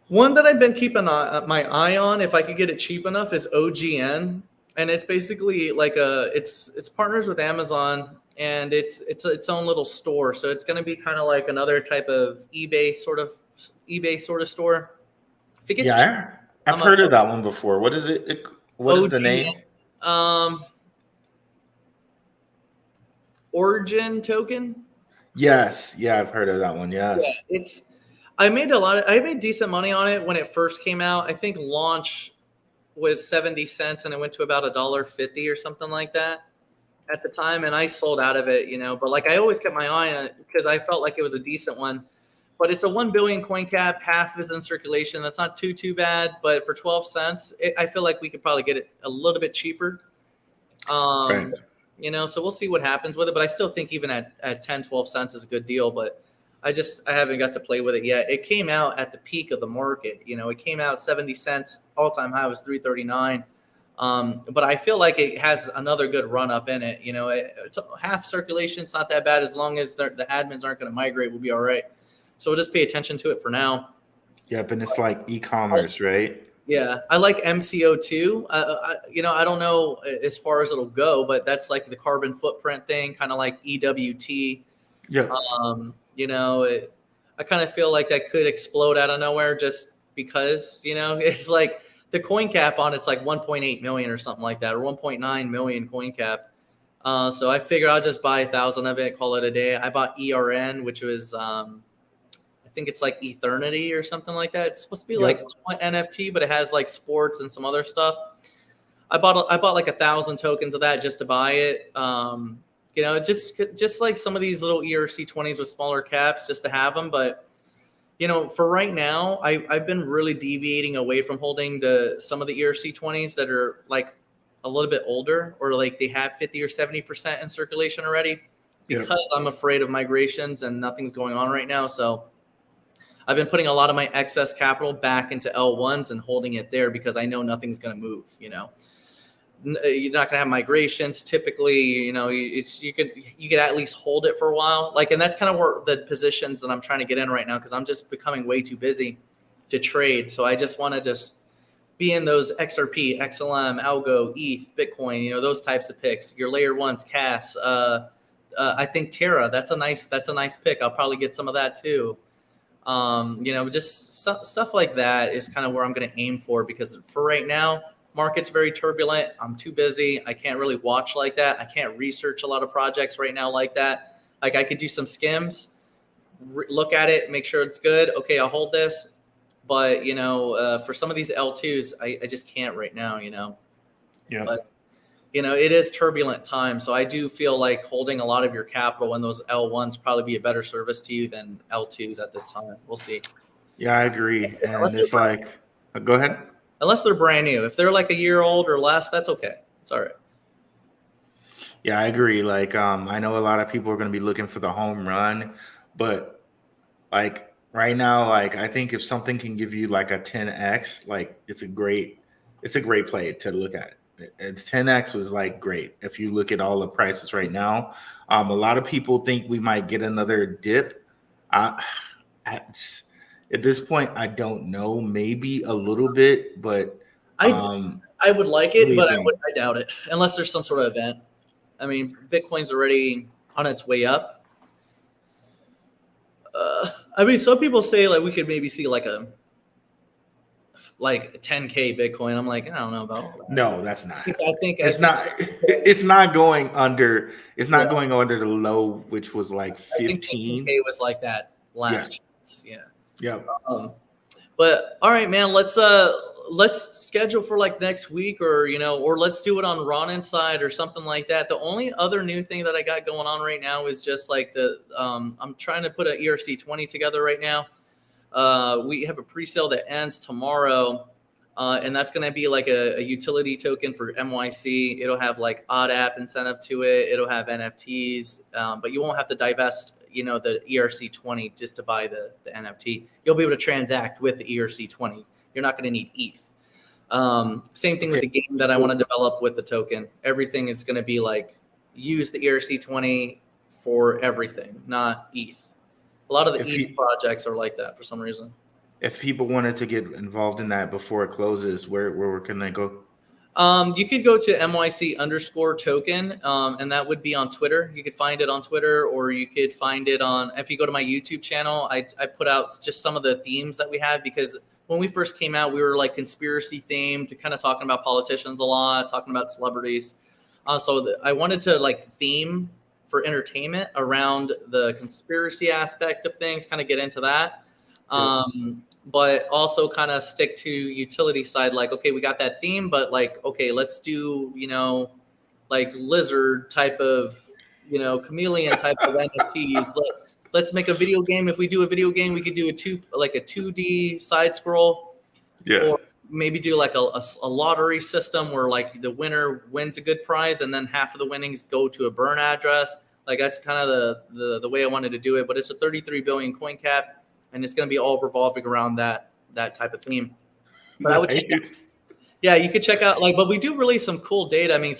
One that I've been keeping my eye on, if I could get it cheap enough, is OGN, and it's basically like it's partners with Amazon, and it's its own little store. So it's going to be kind of like another type of eBay sort of store. If it gets cheap, I've heard of that one before. What is it? What is the name? Origin token. Yes, yeah, I've heard of that one. Yes, yeah, I made decent money on it when it first came out. I think launch was 70 cents and it went to about $1.50 or something like that at the time. And I sold out of it, you know, but like I always kept my eye on it because I felt like it was a decent one. But it's a 1 billion coin cap, half is in circulation. That's not too bad. But for 12 cents, I feel like we could probably get it a little bit cheaper. right. You know, so we'll see what happens with it. But I still think even at 10, 12 cents is a good deal. But I haven't got to play with it yet. It came out at the peak of the market. You know, it came out 70 cents. All-time high was $3.39. But I feel like it has another good run up in it. You know, it's half circulation. It's not that bad as long as the admins aren't going to migrate. We'll be all right. So we'll just pay attention to it for now. Yep, and it's like e-commerce, right? Yeah, I like MCO too. You know, I don't know as far as it'll go, but that's like the carbon footprint thing, kind of like EWT. Yeah. You know, I kind of feel like that could explode out of nowhere just because, you know, it's like the coin cap on it's like 1.8 million or something like that, or 1.9 million coin cap. So I figure I'll just buy 1,000 of it, call it a day. I bought ERN, which was, I think it's like Eternity or something like that. It's supposed to be like somewhat NFT, but it has like sports and some other stuff. I bought like 1,000 tokens of that just to buy it. You know, just like some of these little ERC20s with smaller caps just to have them. But, you know, for right now, I've been really deviating away from holding some of the ERC20s that are like a little bit older or like they have 50 or 70% in circulation already because I'm afraid of migrations and nothing's going on right now. So I've been putting a lot of my excess capital back into L1s and holding it there because I know nothing's going to move, you know. You're not gonna have migrations typically, you know. You could at least hold it for a while, like, and that's kind of where the positions that I'm trying to get in right now because I'm just becoming way too busy to trade. So I just want to just be in those XRP, XLM, Algo, ETH, Bitcoin, you know, those types of picks. Your layer ones, CAS. I think Terra. That's a nice pick. I'll probably get some of that too. You know, just stuff like that is kind of where I'm going to aim for because for right now. Market's very turbulent. I'm too busy. I can't really watch like that. I can't research a lot of projects right now like that. Like I could do some skims, look at it, make sure it's good. Okay, I'll hold this. But, you know, for some of these L2s, I just can't right now, you know. Yeah. But, you know, it is turbulent time. So I do feel like holding a lot of your capital in those L1s probably be a better service to you than L2s at this time. We'll see. Yeah, I agree. And it's like, go ahead. Unless they're brand new. If they're like a year old or less, that's okay. It's all right. Yeah, I agree. Like, I know a lot of people are going to be looking for the home run, but like right now, like I think if something can give you like a 10x, like it's a great play to look at. It's 10x was like great. If you look at all the prices right now, a lot of people think we might get another dip. At this point, I don't know. Maybe a little bit, but I would like it, but I doubt it unless there's some sort of event. I mean, Bitcoin's already on its way up. I mean, some people say like we could maybe see like a 10K Bitcoin. I'm like, I don't know about all that. No, that's not. I think it's not. It's not going under. It's not going under the low, which was like 15. I think 10K was like that last chance. Yeah. Yeah. But all right, man, let's let's schedule for like next week, or or let's do it on Ron Inside or something like that. The only other new thing that I got going on right now is just like I'm trying to put an ERC20 together right now. We have a pre-sale that ends tomorrow, and that's going to be like a utility token for MYC. It'll have like odd app incentive to it. It'll have NFTs, but you won't have to divest, the ERC20 just to buy the NFT. You'll be able to transact with the ERC20. You're not going to need ETH. Same thing with the game that I want to develop with the token. Everything is going to be like use the ERC20 for everything, not ETH. A lot of the ETH projects are like that for some reason. If people wanted to get involved in that before it closes, where can they go? You could go to MYC_token, and that would be on Twitter. You could find it on Twitter, or you could find it on, if you go to my YouTube channel, I put out just some of the themes that we have, because when we first came out, we were like conspiracy themed, kind of talking about politicians a lot, talking about celebrities. So I wanted to like theme for entertainment around the conspiracy aspect of things, kind of get into that. But also kind of stick to utility side. Like, okay, we got that theme, but like, okay, let's do, like lizard type of, chameleon type of NFTs. Let's make a video game. If we do a video game, we could do a 2D side scroll. Yeah. Or maybe do like a lottery system where like the winner wins a good prize, and then half of the winnings go to a burn address. Like that's kind of the way I wanted to do it. But it's a 33 billion coin cap, and it's going to be all revolving around that type of theme. But I would check out, yeah, you could check out but we do release some cool data. I mean,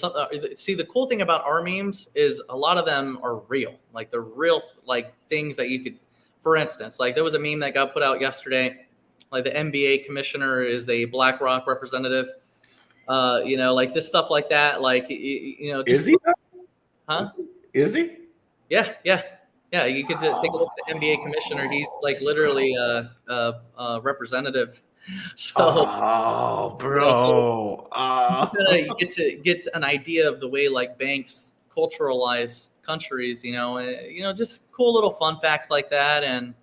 see, the cool thing about our memes is a lot of them are real. Like they're real, like things that you could, for instance, like there was a meme that got put out yesterday. Like the NBA commissioner is a BlackRock representative. Like just stuff like that. Like, just, is he? Huh? Is he? Yeah. You could take a look at the NBA commissioner. He's like literally a representative. So, bro. You get to get an idea of the way like banks culturalize countries. Just cool little fun facts like that, and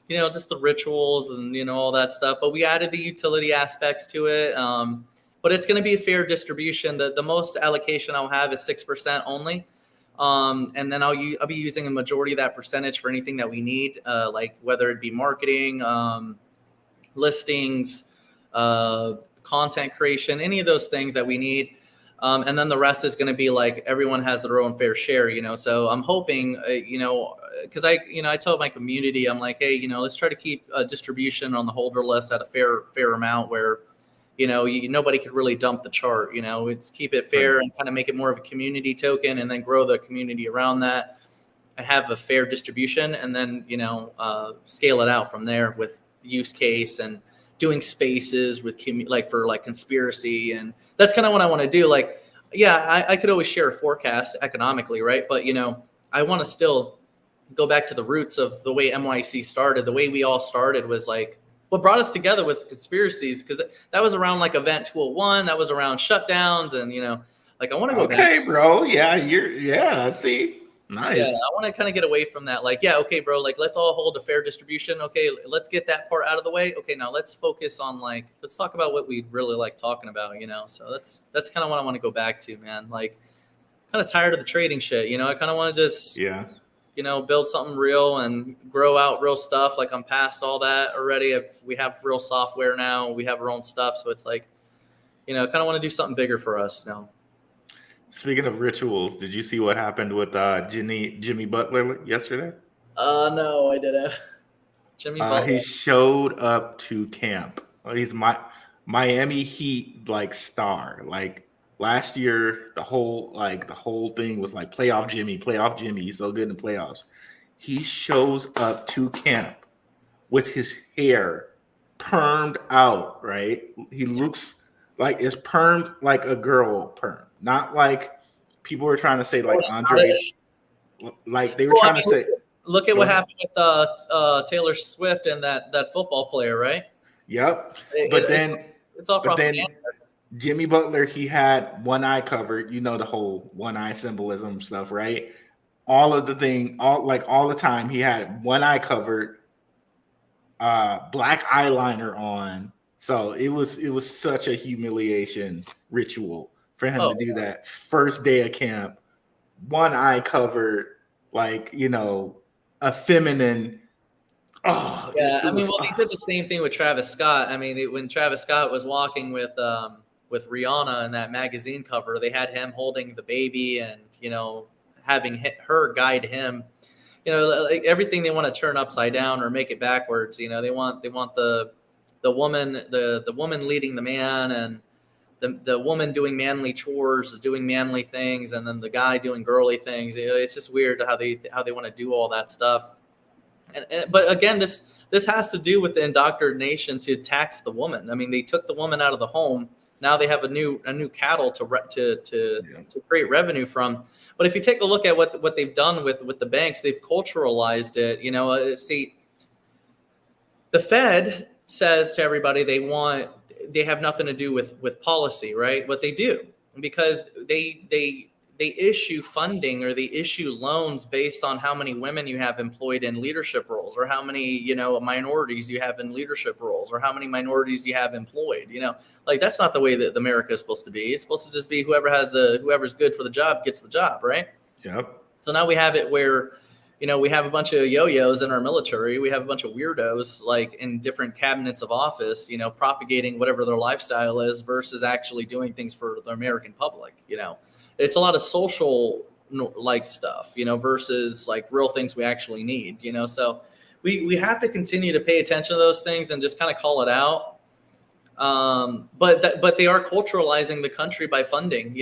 just the rituals and all that stuff. But we added the utility aspects to it. But it's going to be a fair distribution. The most allocation I'll have is 6% only. And then I'll be using a majority of that percentage for anything that we need, like whether it be marketing, listings, content creation, any of those things that we need. And then the rest is going to be like everyone has their own fair share, So I'm hoping, because I told my community, I'm like, hey, let's try to keep a distribution on the holder list at a fair amount where, nobody could really dump the chart. It's keep it fair and kind of make it more of a community token, and then grow the community around that and have a fair distribution, and then scale it out from there with use case and doing spaces with for conspiracy. And that's kind of what I want to do. Like, yeah, I could always share a forecast economically, right? But I want to still go back to the roots of the way MYC started. The way we all started was like, what brought us together was conspiracies, because that was around like Event 201. That was around shutdowns, and I want to go. Okay, bro. Yeah, see, nice. Yeah, I want to kind of get away from that. Like, yeah, okay, bro. Like, let's all hold a fair distribution. Okay, let's get that part out of the way. Okay, now let's focus on let's talk about what we really like talking about. So that's kind of what I want to go back to, man. Like, kind of tired of the trading shit. I kind of want to just build something real and grow out real stuff. Like I'm past all that already. If we have real software now, we have our own stuff. So it's like, kind of want to do something bigger for us now. Speaking of rituals, did you see what happened with Jimmy Butler yesterday? No, I didn't. Jimmy Butler. He showed up to camp. He's my Miami Heat star. Last year, the whole thing was like playoff Jimmy. He's so good in the playoffs. He shows up to camp with his hair permed out, right? He looks like it's permed like a girl perm, not like people were trying to say like Andre. Like they were trying to say. Look at what happened with Taylor Swift and that football player, right? Yep. It's all propaganda. Jimmy Butler, he had one eye covered, the whole one eye symbolism stuff, right? All of the all the time, he had one eye covered, black eyeliner on, So it was such a humiliation ritual for him Oh, to do that first day of camp, one eye covered, like, a feminine. Oh, yeah. it I mean, was. well, they did the same thing with Travis Scott. I mean, when Travis Scott was walking with Rihanna in that magazine cover, they had him holding the baby and having her guide him. Like everything they want to turn upside down or make it backwards. They want the woman leading the man, and the woman doing manly chores, doing manly things, and then the guy doing girly things. It's just weird how they want to do all that stuff. But again, this has to do with the indoctrination to tax the woman. I mean, they took the woman out of the home. Now they have a new cattle to create revenue from. But if you take a look at what they've done with the banks, they've culturalized it. See, the Fed says to everybody they have nothing to do with policy, right? What they do, because they issue funding or they issue loans based on how many women you have employed in leadership roles, or how many minorities you have in leadership roles, or how many minorities you have employed. Like that's not the way that America is supposed to be. It's supposed to just be whoever's good for the job gets the job, right? Yep. So now we have it where we have a bunch of yo-yos in our military. We have a bunch of weirdos like in different cabinets of office, propagating whatever their lifestyle is versus actually doing things for the American public. It's a lot of social like stuff, versus like real things we actually need, so we have to continue to pay attention to those things and just kind of call it out. But they are culturalizing the country by funding,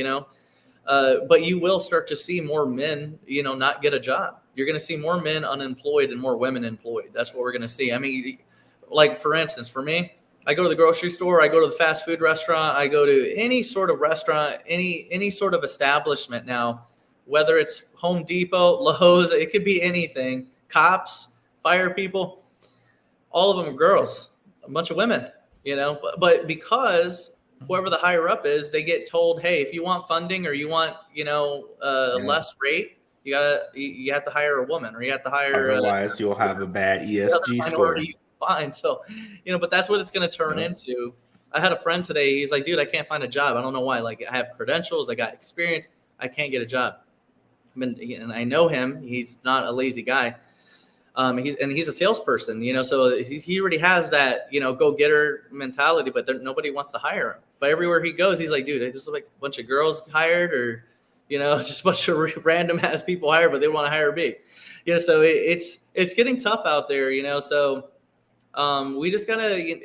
but you will start to see more men, not get a job. You're going to see more men unemployed and more women employed. That's what we're going to see. I mean, like for instance, for me, I go to the grocery store, I go to the fast food restaurant, I go to any sort of restaurant, any sort of establishment now, whether it's Home Depot, Lowe's, it could be anything, cops, fire people, all of them are girls, a bunch of women, but because whoever the higher up is, they get told, hey, if you want funding or you want, less rate, you have to hire a woman, or you have to hire. Otherwise, you'll have a bad ESG score. Fine. So, but that's what it's going to turn into. I had a friend today. He's like, dude, I can't find a job. I don't know why. Like, I have credentials, I got experience. I can't get a job. And I know him. He's not a lazy guy. He's a salesperson, so he already has that, go-getter mentality, but nobody wants to hire him. But everywhere he goes, he's like, dude, there's like a bunch of girls hired, or, just a bunch of random ass people hired, but they want to hire me. So it's getting tough out there, so we just gotta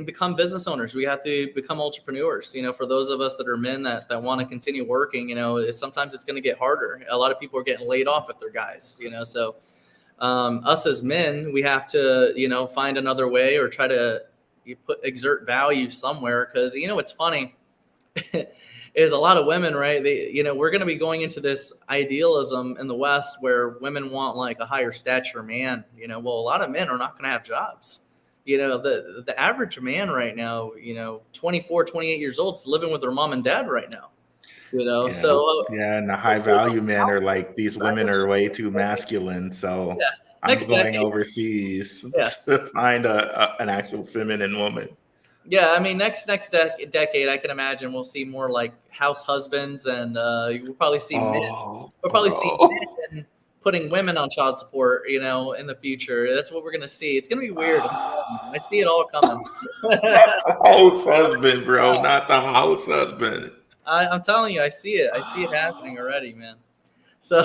become business owners. We have to become entrepreneurs. For those of us that are men that want to continue working, sometimes it's going to get harder. A lot of people are getting laid off if they're guys. So us as men, we have to find another way, or try to exert value somewhere. Because what's funny is a lot of women, right? We're going to be going into this idealism in the West where women want like a higher stature man. Well, a lot of men are not going to have jobs. The average man right now, 24, 28 years old, is living with their mom and dad right now. So and the high value men are like, these women are way too masculine, so I'm going overseas to find an actual feminine woman. Yeah, I mean, next decade, I can imagine we'll see more like house husbands, and we'll probably see men. We'll probably see men putting women on child support, in the future. That's what we're gonna see. It's gonna be weird. I see it all coming. House husband, bro, not the house husband. I'm telling you, I see it. I see it happening already, man. So,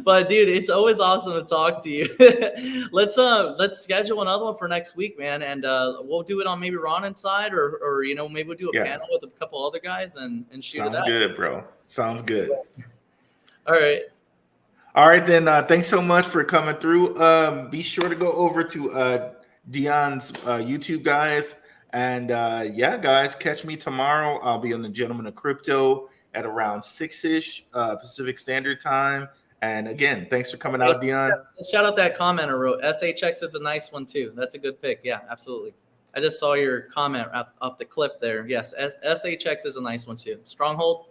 but dude, it's always awesome to talk to you. Let's schedule another one for next week, man, and we'll do it on maybe Ron inside, or maybe we'll do a panel with a couple other guys and shoot it out. Sounds good, bro. Sounds good. All right, then. Thanks so much for coming through. Be sure to go over to Dion's YouTube, guys. And guys, catch me tomorrow. I'll be on the Gentleman of Crypto at around 6-ish Pacific Standard Time. And again, thanks for coming out, Dion. Shout out that commenter wrote, SHX is a nice one too. That's a good pick. Yeah, absolutely. I just saw your comment off the clip there. Yes, SHX is a nice one too. Stronghold,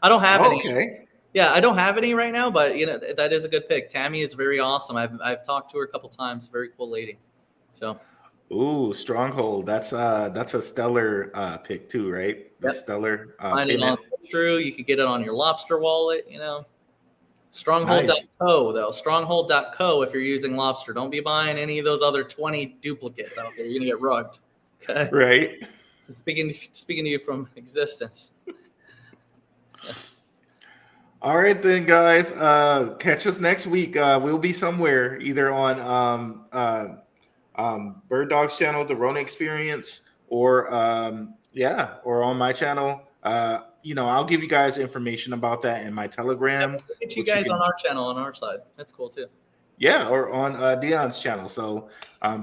I don't have any. Okay. Yeah, I don't have any right now, but that is a good pick. Tammy is very awesome. I've talked to her a couple times. Very cool lady. So. Ooh, Stronghold. That's a stellar pick too, right? The Yep. stellar Find it on payment. Blackrue. You could get it on your Lobster wallet. You know, Nice. Stronghold.co though. Stronghold.co if you're using Lobster. Don't be buying any of those other 20 duplicates out there. You're gonna get rugged. Okay. Right. So speaking to you from existence. All right then, guys. Catch us next week. We'll be somewhere either on Bird Dog's channel, the Rona Experience, or or on my channel. I'll give you guys information about that in my Telegram. We'll get you which you guys can- on our channel on our side. That's cool too. Yeah, or on Dion's channel. So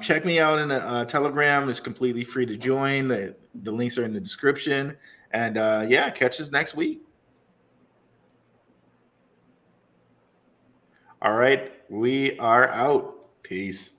check me out in the Telegram. It's completely free to join. The links are in the description. And catch us next week. All right, we are out. Peace.